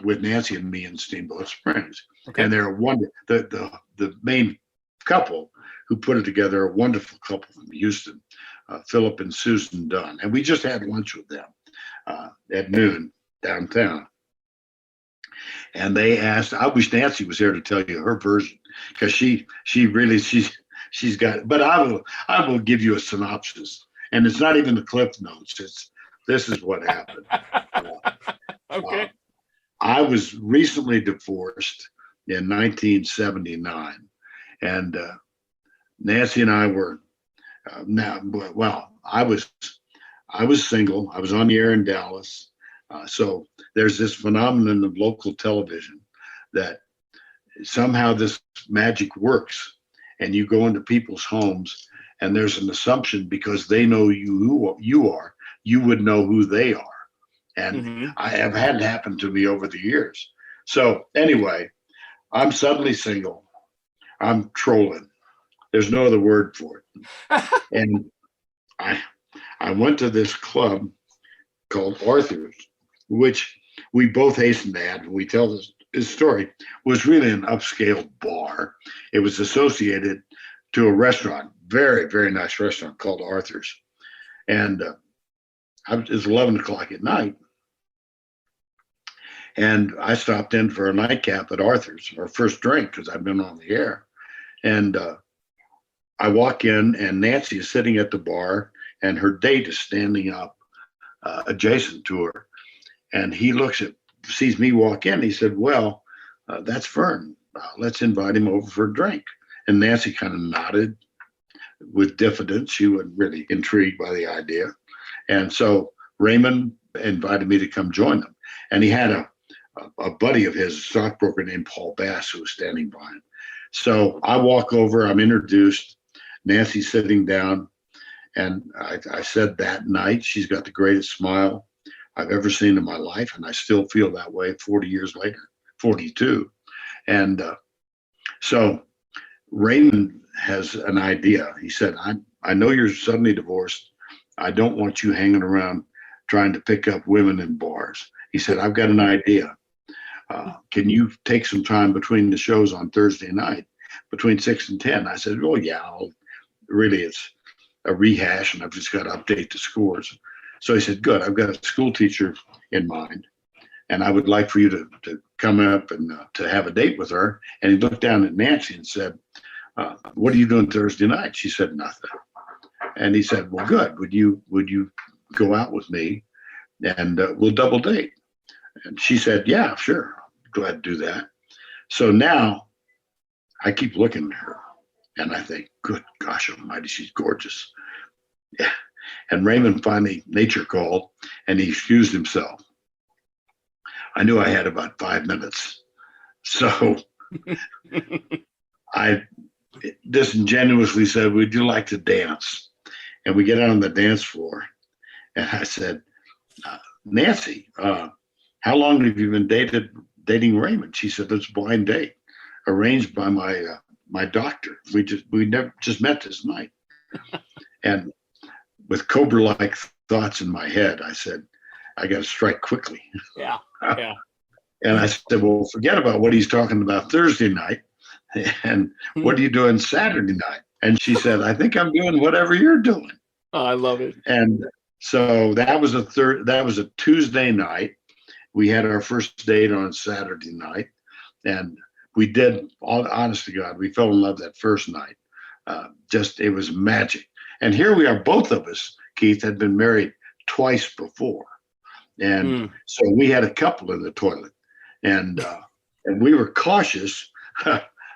with Nancy and me in Steamboat Springs. Okay. And they're the main couple who put it together, a wonderful couple from Houston, Philip and Susan Dunn. And we just had lunch with them at noon downtown. And they asked, I wish Nancy was here to tell you her version, because she's got, but I will give you a synopsis. And it's not even the Cliff Notes. This is what happened. Okay. I was recently divorced in 1979, and Nancy and I were I was single. I was on the air in Dallas. So there's this phenomenon of local television that somehow this magic works, and you go into people's homes, and there's an assumption because they know who you are, you would know who they are. And I have had it happen to me over the years. So anyway, I'm suddenly single. I'm trolling. There's no other word for it. And I went to this club called Arthur's, which we both hasten to add when we tell this story, was really an upscale bar. It was associated to a restaurant, very, very nice restaurant called Arthur's. And it was 11 o'clock at night. And I stopped in for a nightcap at Arthur's, our first drink, because I've been on the air. And I walk in, and Nancy is sitting at the bar, and her date is standing up adjacent to her. And he sees me walk in. He said, well, that's Verne. Let's invite him over for a drink. And Nancy kind of nodded with diffidence. She wasn't really intrigued by the idea. And so Raymond invited me to come join them. And he had a buddy of his, a stockbroker named Paul Bass, who was standing by him. So I walk over, I'm introduced, Nancy's sitting down, and I said that night, she's got the greatest smile I've ever seen in my life, and I still feel that way 40 years later, 42. And so Raymond has an idea. He said, I know you're suddenly divorced. I don't want you hanging around trying to pick up women in bars. He said, I've got an idea. Can you take some time between the shows on Thursday night, between 6 and 10? I said, oh, yeah, really, it's a rehash, and I've just got to update the scores. So he said, good, I've got a school teacher in mind, and I would like for you to come up and to have a date with her. And he looked down at Nancy and said, what are you doing Thursday night? She said, nothing. And he said, well, good. Would you go out with me, and we'll double date? And she said, yeah, sure. Glad to do that. So now I keep looking at her, and I think, good gosh almighty, she's gorgeous. Yeah. And Raymond finally, nature called, and he excused himself. I knew I had about 5 minutes. So I disingenuously said, would you like to dance? And we get out on the dance floor. And I said, Nancy, how long have you been dating Raymond? She said, it's a blind date arranged by my doctor. We never just met this night. And with Cobra-like thoughts in my head, I said, I got to strike quickly. Yeah. And I said, well, forget about what he's talking about Thursday night. And what are you doing Saturday night? And she said, I think I'm doing whatever you're doing. Oh, I love it. And so that was a Tuesday night. We had our first date on Saturday night. And we did, honest to God, we fell in love that first night. It was magic. And here we are, both of us, Keith, had been married twice before. And so we had a couple in the toilet. And we were cautious.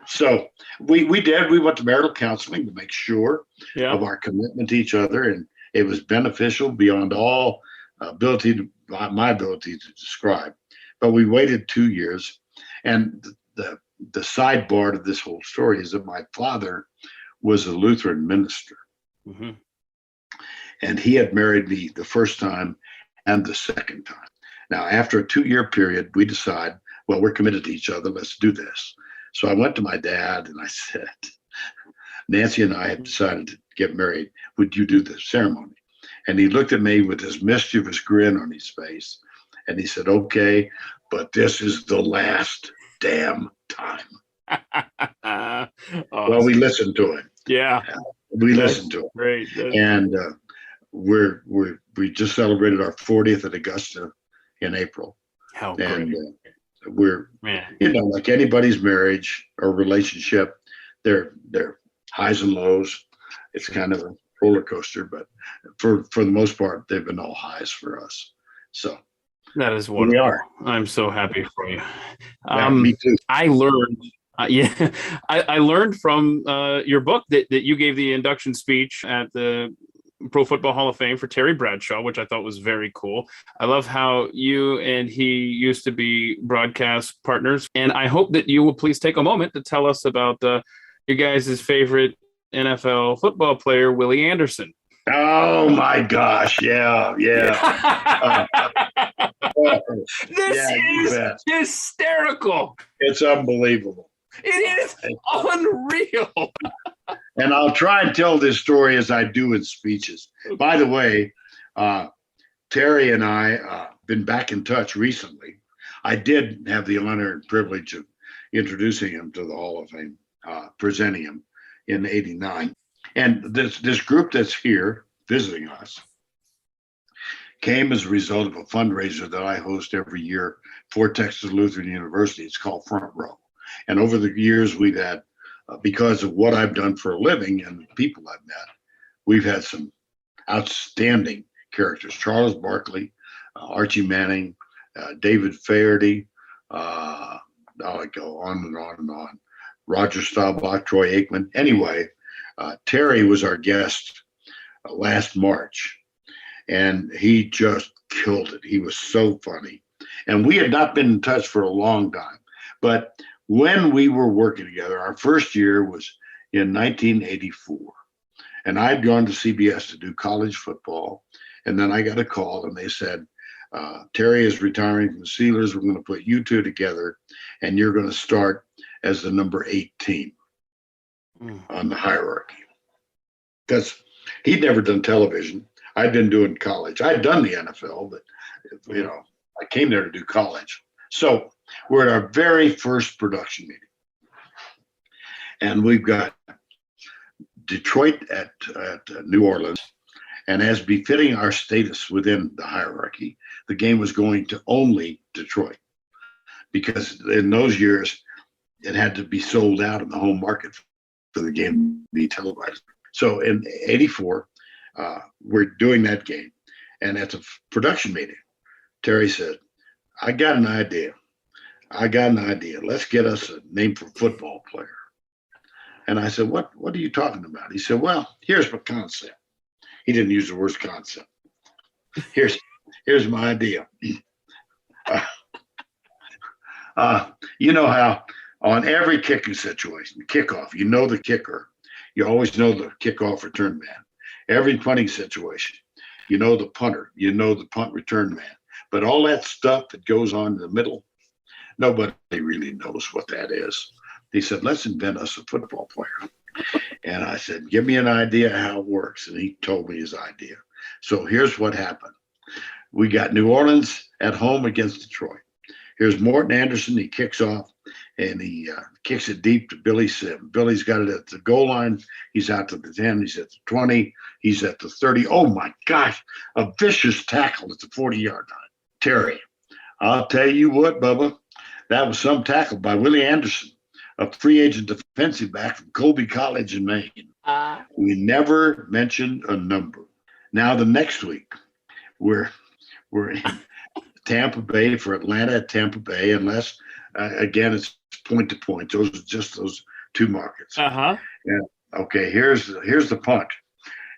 So we went to marital counseling to make sure of our commitment to each other. And it was beneficial beyond all my ability to describe. But we waited 2 years. And the sidebar to this whole story is that my father was a Lutheran minister. Mm-hmm. And he had married me the first time and the second time. Now, after a 2-year period, we decide, well, we're committed to each other. Let's do this. So I went to my dad and I said, Nancy and I have decided to get married. Would you do the ceremony? And he looked at me with this mischievous grin on his face. And he said, okay, but this is the last damn time. Awesome. Well, we listened to him. Yeah. We listened to him. Great. And we just celebrated our 40th at Augusta in April. How And great. we're, Man. like anybody's marriage or relationship, they're highs and lows. It's kind of a roller coaster, but for the most part, they've been all highs for us. So That is here wonderful. we are. I'm so happy for you. Yeah, me too. I learned, I learned from your book that you gave the induction speech at the Pro Football Hall of Fame for Terry Bradshaw, which I thought was very cool. I love how you and he used to be broadcast partners. And I hope that you will please take a moment to tell us about your guys' favorite NFL football player, Willie Anderson. Oh my gosh. Yeah. This you is bet. hysterical. It's unbelievable. It is unreal. And I'll try and tell this story as I do in speeches. By the way, Terry and I been back in touch recently. I did have the honor and privilege of introducing him to the Hall of Fame, presenting him in '89. And this group that's here visiting us came as a result of a fundraiser that I host every year for Texas Lutheran University. It's called Front Row. And over the years, we've had, because of what I've done for a living and the people I've met, we've had some outstanding characters. Charles Barkley, Archie Manning, David Faherty, I go on and on and on. Roger Staubach, Troy Aikman. Anyway, Terry was our guest last March, and he just killed it. He was so funny. And we had not been in touch for a long time. But when we were working together, our first year was in 1984. And I'd gone to CBS to do college football. And then I got a call and they said, Terry is retiring from the Steelers. We're going to put you two together and you're going to start as the number 18 on the hierarchy. Because he'd never done television. I'd been doing college. I'd done the NFL, but I came there to do college. So we're at our very first production meeting. And we've got Detroit at New Orleans. And as befitting our status within the hierarchy, the game was going to only Detroit. Because in those years, it had to be sold out in the home market for the game to be televised. So in '84, we're doing that game. And at the production meeting, Terry said, I got an idea. Let's get us a name for football player. And I said, what are you talking about? He said, well, here's my concept. He didn't use the word concept. Here's my idea. You know how on every kicking situation, kickoff, you know the kicker. You always know the kickoff return man. Every punting situation, you know the punter. You know the punt return man. But all that stuff that goes on in the middle, nobody really knows what that is. He said, let's invent us a football player. And I said, give me an idea how it works. And he told me his idea. So here's what happened. We got New Orleans at home against Detroit. Here's Morton Anderson. He kicks off and he kicks it deep to Billy Sim. Billy's got it at the goal line. He's out to the 10. He's at the 20. He's at the 30. Oh, my gosh. A vicious tackle at the 40-yard line. Terry, I'll tell you what, Bubba, that was some tackle by Willie Anderson, a free agent defensive back from Colby College in Maine. We never mentioned a number. Now the next week, we're in Tampa Bay for Atlanta at Tampa Bay, unless again it's point to point. Those are just those two markets. And okay, here's the punt,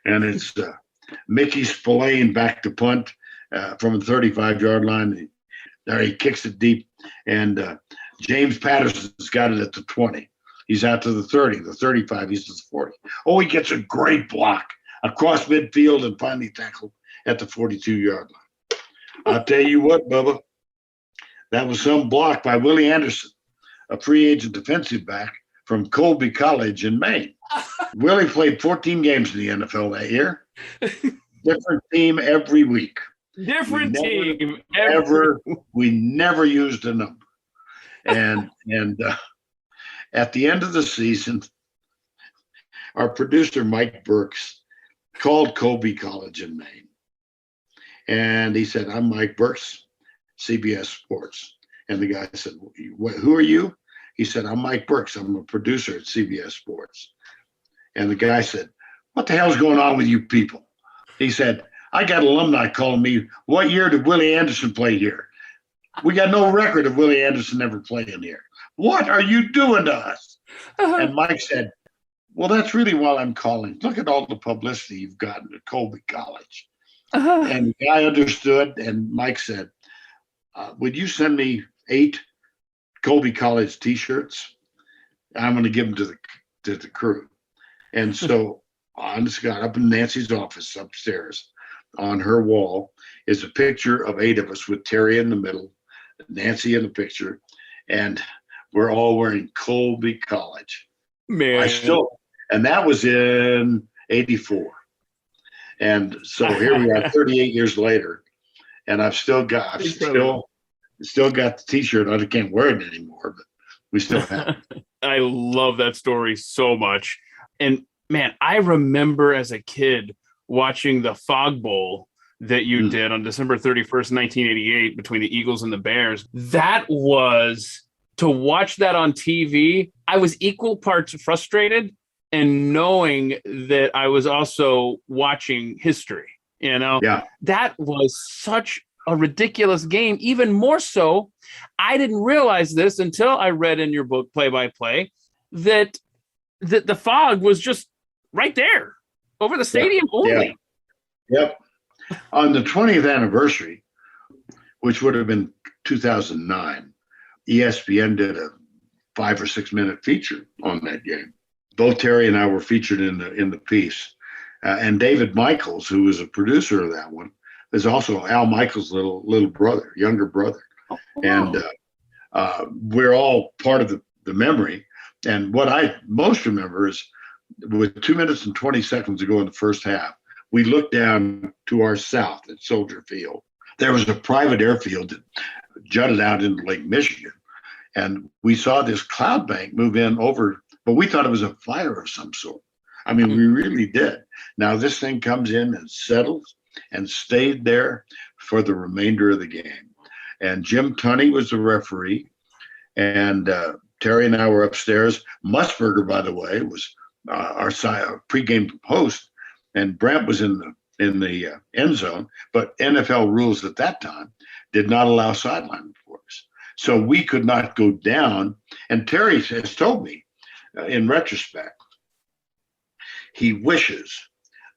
and it's Mickey Spillane back to punt from the 35-yard line. There he kicks it deep, and James Patterson's got it at the 20. He's out to the 30, the 35, he's to the 40. Oh, he gets a great block across midfield and finally tackled at the 42-yard line. I'll tell you what, Bubba, that was some block by Willie Anderson, a free agent defensive back from Colby College in Maine. Willie played 14 games in the NFL that year. Different team every week. Different team. We never used a number. And at the end of the season, our producer, Mike Burks, called Colby College in Maine. And he said, I'm Mike Burks, CBS Sports. And the guy said, who are you? He said, I'm Mike Burks. I'm a producer at CBS Sports. And the guy said, what the hell's going on with you people? He said, I got alumni calling me, what year did Willie Anderson play here? We got no record of Willie Anderson ever playing here. What are you doing to us? And Mike said, well, that's really why I'm calling. Look at all the publicity you've gotten at Colby College. And the guy understood, and Mike said, would you send me 8 Colby College T-shirts? I'm going to give them to the crew. And so honest to God, up in Nancy's office upstairs on her wall is a picture of 8 of us with Terry in the middle, Nancy in the picture, and we're all wearing Colby College. Man. And that was in 84. And so here we are 38 years later, and I've still got the T-shirt. I can't wear it anymore, but we still have it. I love that story so much. And man, I remember as a kid watching the Fog Bowl that you did on December 31st, 1988 between the Eagles and the Bears. That was, to watch that on TV, I was equal parts frustrated and knowing that I was also watching history, Yeah. That was such a ridiculous game. Even more so, I didn't realize this until I read in your book, Play by Play, that the fog was just right there over the stadium only. Yep. On the 20th anniversary, which would have been 2009, ESPN did a 5 or 6 minute feature on that game. Both Terry and I were featured in the piece. And David Michaels, who was a producer of that one, is also Al Michaels' little brother, younger brother. Oh, wow. And we're all part of the memory. And what I most remember is with 2 minutes and 20 seconds to go in the first half, we looked down to our south at Soldier Field. There was a private airfield that jutted out into Lake Michigan. And we saw this cloud bank move in over, but we thought it was a fire of some sort. I mean, we really did. Now this thing comes in and settles and stayed there for the remainder of the game. And Jim Tunney was the referee. And Terry and I were upstairs. Musburger, by the way, was our pregame host. And Brent was in the end zone. But NFL rules at that time did not allow sideline reporters. So we could not go down. And Terry has told me, in retrospect, he wishes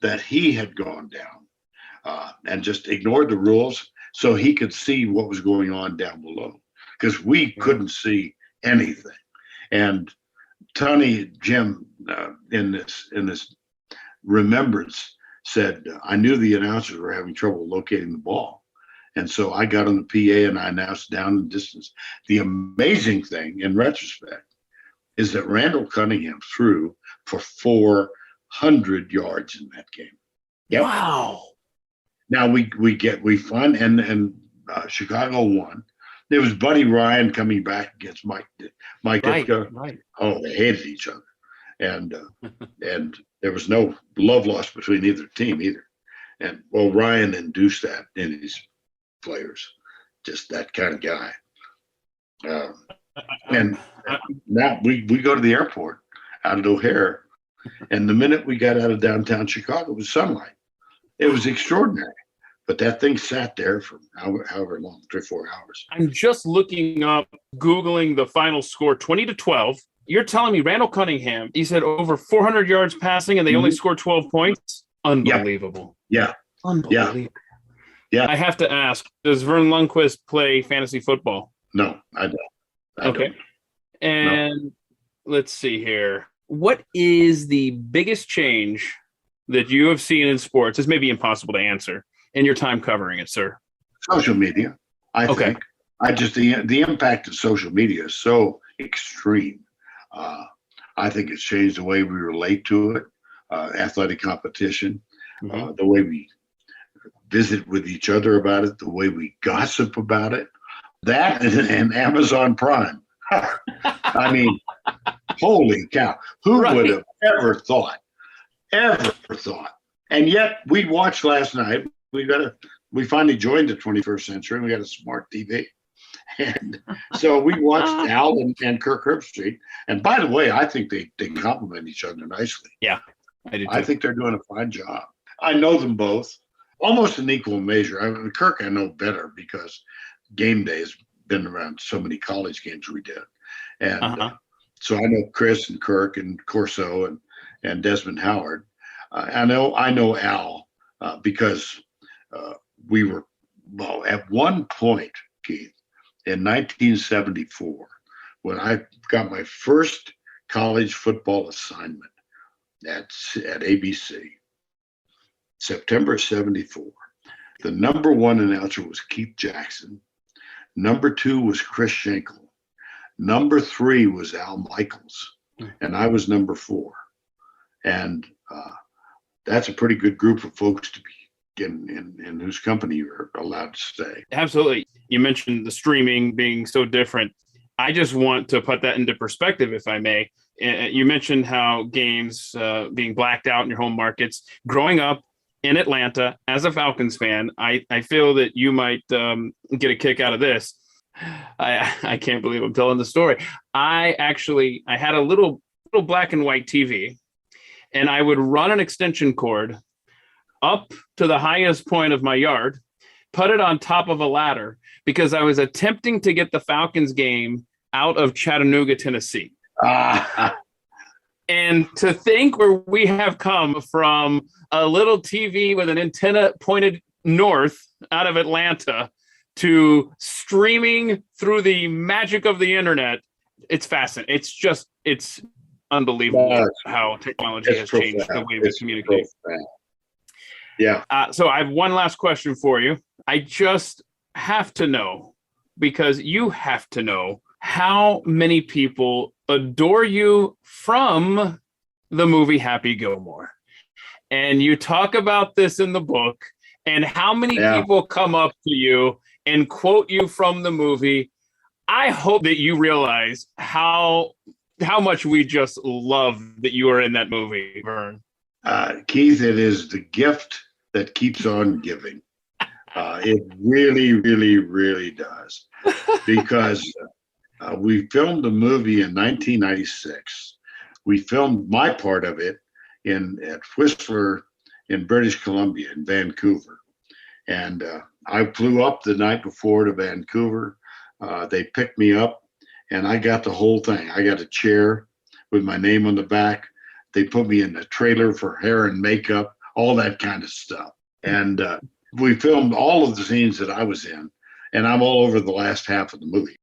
that he had gone down and just ignored the rules so he could see what was going on down below, because we couldn't see anything. And Tony Jim in this remembrance said, I knew the announcers were having trouble locating the ball. And so I got on the PA and I announced down the distance. The amazing thing in retrospect is that Randall Cunningham threw for 400 yards in that game. Yep. Wow. Now we find and Chicago won. There was Buddy Ryan coming back against Mike Ditka. Right. Oh, they hated each other, and there was no love lost between either team either. And well, Ryan induced that in his players, just that kind of guy. And now we go to the airport out at O'Hare, and the minute we got out of downtown Chicago, it was sunlight. It was extraordinary. But that thing sat there for however long, 3 or 4 hours. I'm just looking up, Googling the final score, 20-12. You're telling me Randall Cunningham, he said over 400 yards passing and they only scored 12 points? Unbelievable. Yeah. Unbelievable. Yeah. I have to ask, does Verne Lundquist play fantasy football? No, I don't. Okay. And let's see here. What is the biggest change that you have seen in sports? This may be impossible to answer in your time covering it, sir. Social media, I think. The impact of social media is so extreme. I think it's changed the way we relate to it, athletic competition, the way we visit with each other about it, the way we gossip about it. That and Amazon Prime. I mean, holy cow. Who would have ever thought? And yet we watched last night. We finally joined the 21st century. We got a smart TV. And so we watched Al and Kirk Herbstreit. And by the way, I think they complement each other nicely. Yeah, I do too. I think they're doing a fine job. I know them both almost in equal measure. I mean, Kirk I know better because game day has been around so many college games we did. And so I know Chris and Kirk and Corso and Desmond Howard. I know Al because we were, at one point, Keith, in 1974, when I got my first college football assignment at ABC, September 74, the number one announcer was Keith Jackson. Number 2 was Chris Schenkel. Number 3 was Al Michaels. And I was number 4. And that's a pretty good group of folks to be in whose company you're allowed to stay. Absolutely. You mentioned the streaming being so different. I just want to put that into perspective, if I may. You mentioned how games being blacked out in your home markets. Growing up in Atlanta as a Falcons fan, I feel that you might get a kick out of this. I can't believe I'm telling the story. I had a little black and white TV, and I would run an extension cord up to the highest point of my yard, put it on top of a ladder because I was attempting to get the Falcons game out of Chattanooga, Tennessee. And to think where we have come from a little TV with an antenna pointed north out of Atlanta to streaming through the magic of the internet, it's fascinating. It's unbelievable how technology has changed the way we communicate. Yeah. So I have one last question for you. I just have to know, because you have to know, how many people adore you from the movie Happy Gilmore. And you talk about this in the book, and how many people come up to you and quote you from the movie. I hope that you realize how much we just love that you are in that movie, Verne. Keith, it is the gift that keeps on giving. It really, really, really does. Because we filmed the movie in 1996. We filmed my part of it at Whistler in British Columbia, in Vancouver. And I flew up the night before to Vancouver. They picked me up, and I got the whole thing. I got a chair with my name on the back. They put me in a trailer for hair and makeup, all that kind of stuff. And we filmed all of the scenes that I was in, and I'm all over the last half of the movie.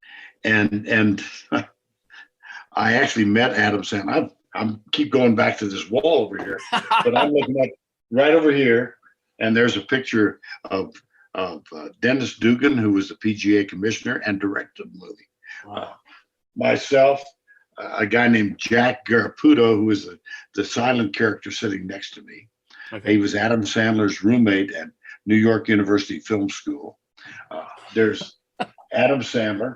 And I actually met Adam Sandler. I'm keep going back to this wall over here, but I'm looking at right over here, and there's a picture of Dennis Dugan, who was the PGA commissioner and directed the movie. Wow. Myself, a guy named Jack Garaputo, who was the silent character sitting next to me. Okay. He was Adam Sandler's roommate at New York University Film School. There's Adam Sandler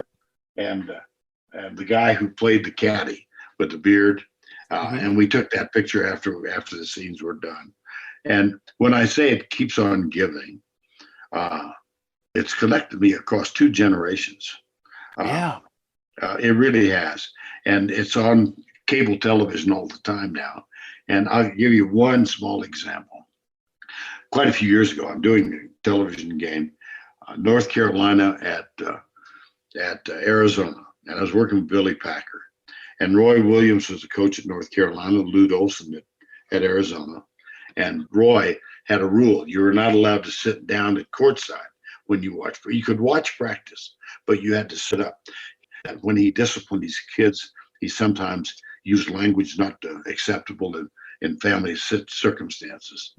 and the guy who played the caddy with the beard. And we took that picture after the scenes were done. And when I say it keeps on giving, it's connected me across 2 generations. It really has. And it's on cable television all the time now. And I'll give you one small example. Quite a few years ago, I'm doing a television game, North Carolina at Arizona. And I was working with Billy Packer. And Roy Williams was the coach at North Carolina, Lute Olson at Arizona. And Roy had a rule. You were not allowed to sit down at courtside when you watched. You could watch practice, but you had to sit up. And when he disciplined his kids, he sometimes used language not acceptable in family circumstances.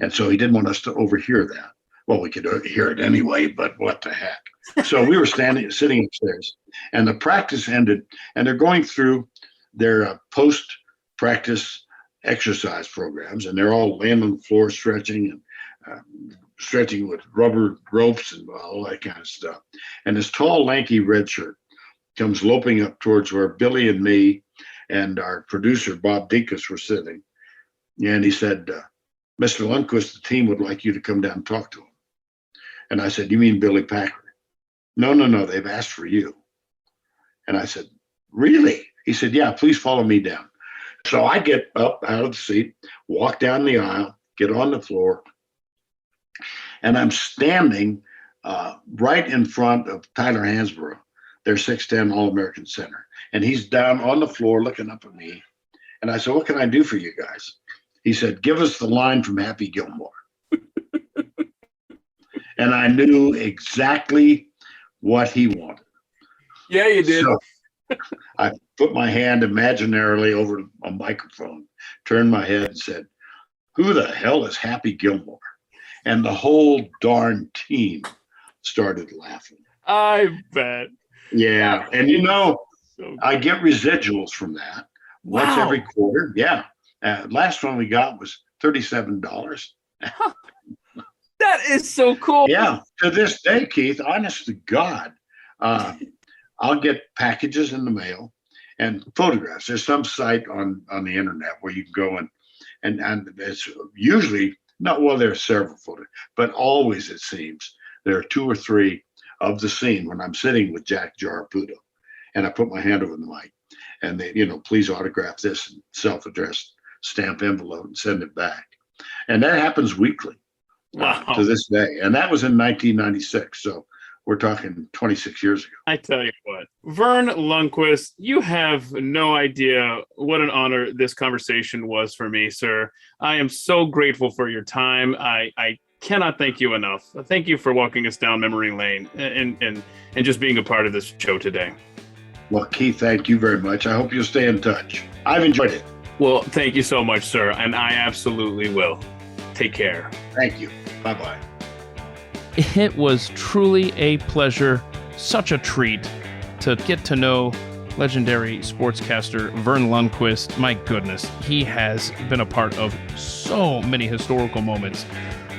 And so he didn't want us to overhear that. Well, we could hear it anyway, but what the heck? So we were sitting upstairs, and the practice ended, and they're going through their post-practice exercise programs, and they're all laying on the floor stretching and stretching with rubber ropes and all that kind of stuff. And this tall, lanky red shirt comes loping up towards where Billy and me and our producer, Bob Dinkus, were sitting. And he said, Mr. Lundquist, the team would like you to come down and talk to him. And I said, you mean Billy Packer? No, they've asked for you. And I said, really? He said, yeah, please follow me down. So I get up out of the seat, walk down the aisle, get on the floor, and I'm standing right in front of Tyler Hansborough, their 6'10" All-American center. And he's down on the floor looking up at me. And I said, what can I do for you guys? He said, give us the line from Happy Gilmore. And I knew exactly what he wanted. Yeah, you did. So I put my hand imaginarily over a microphone, turned my head and said, who the hell is Happy Gilmore? And the whole darn team started laughing. I bet. Yeah. And I get residuals from that once every quarter. Yeah. Last one we got was $37. That is so cool. Yeah. To this day, Keith, honest to God, I'll get packages in the mail and photographs. There's some site on the internet where you can go and it's usually there are several photos, but always it seems there are 2 or 3 of the scene when I'm sitting with Jack Jaraputo, and I put my hand over the mic, and they, please autograph this and self-addressed stamp envelope and send it back, and that happens weekly to this day, and that was in 1996. So we're talking 26 years ago. I tell you what, Verne Lundquist, you have no idea what an honor this conversation was for me, sir. I am so grateful for your time. I cannot thank you enough. Thank you for walking us down memory lane and just being a part of this show today. Well, Keith, thank you very much. I hope you'll stay in touch. I've enjoyed it. Well, thank you so much, sir. And I absolutely will. Take care. Thank you. Bye-bye. It was truly a pleasure, such a treat to get to know legendary sportscaster Verne Lundquist. My goodness, he has been a part of so many historical moments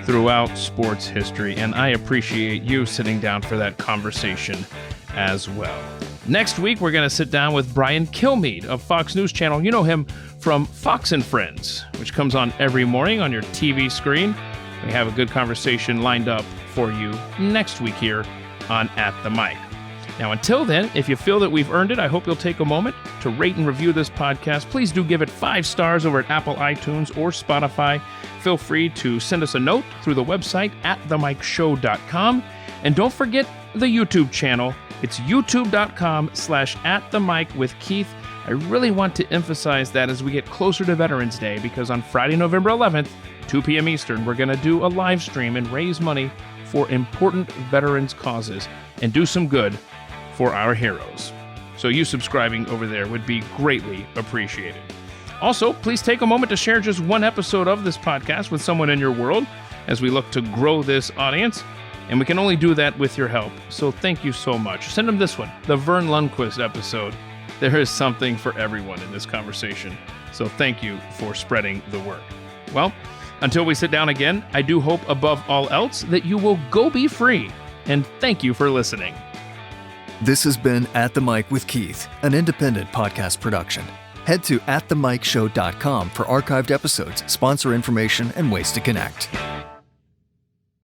throughout sports history, and I appreciate you sitting down for that conversation as well. Next week, we're going to sit down with Brian Kilmeade of Fox News Channel. You know him from Fox and Friends, which comes on every morning on your TV screen. We have a good conversation lined up for you next week here on At the Mic. Now, until then, if you feel that we've earned it, I hope you'll take a moment to rate and review this podcast. Please do give it 5 stars over at Apple iTunes or Spotify. Feel free to send us a note through the website atthemicshow.com. And don't forget the YouTube channel. It's youtube.com/atthemic with Keith. I really want to emphasize that as we get closer to Veterans Day, because on Friday, November 11th, 2 p.m. Eastern, we're going to do a live stream and raise money for important veterans causes and do some good for our heroes. So you subscribing over there would be greatly appreciated. Also, please take a moment to share just one episode of this podcast with someone in your world as we look to grow this audience. And we can only do that with your help. So thank you so much. Send them this one, the Verne Lundquist episode. There is something for everyone in this conversation. So thank you for spreading the word. Well, until we sit down again, I do hope above all else that you will go be free. And thank you for listening. This has been At the Mic with Keith, an independent podcast production. Head to atthemicshow.com for archived episodes, sponsor information, and ways to connect.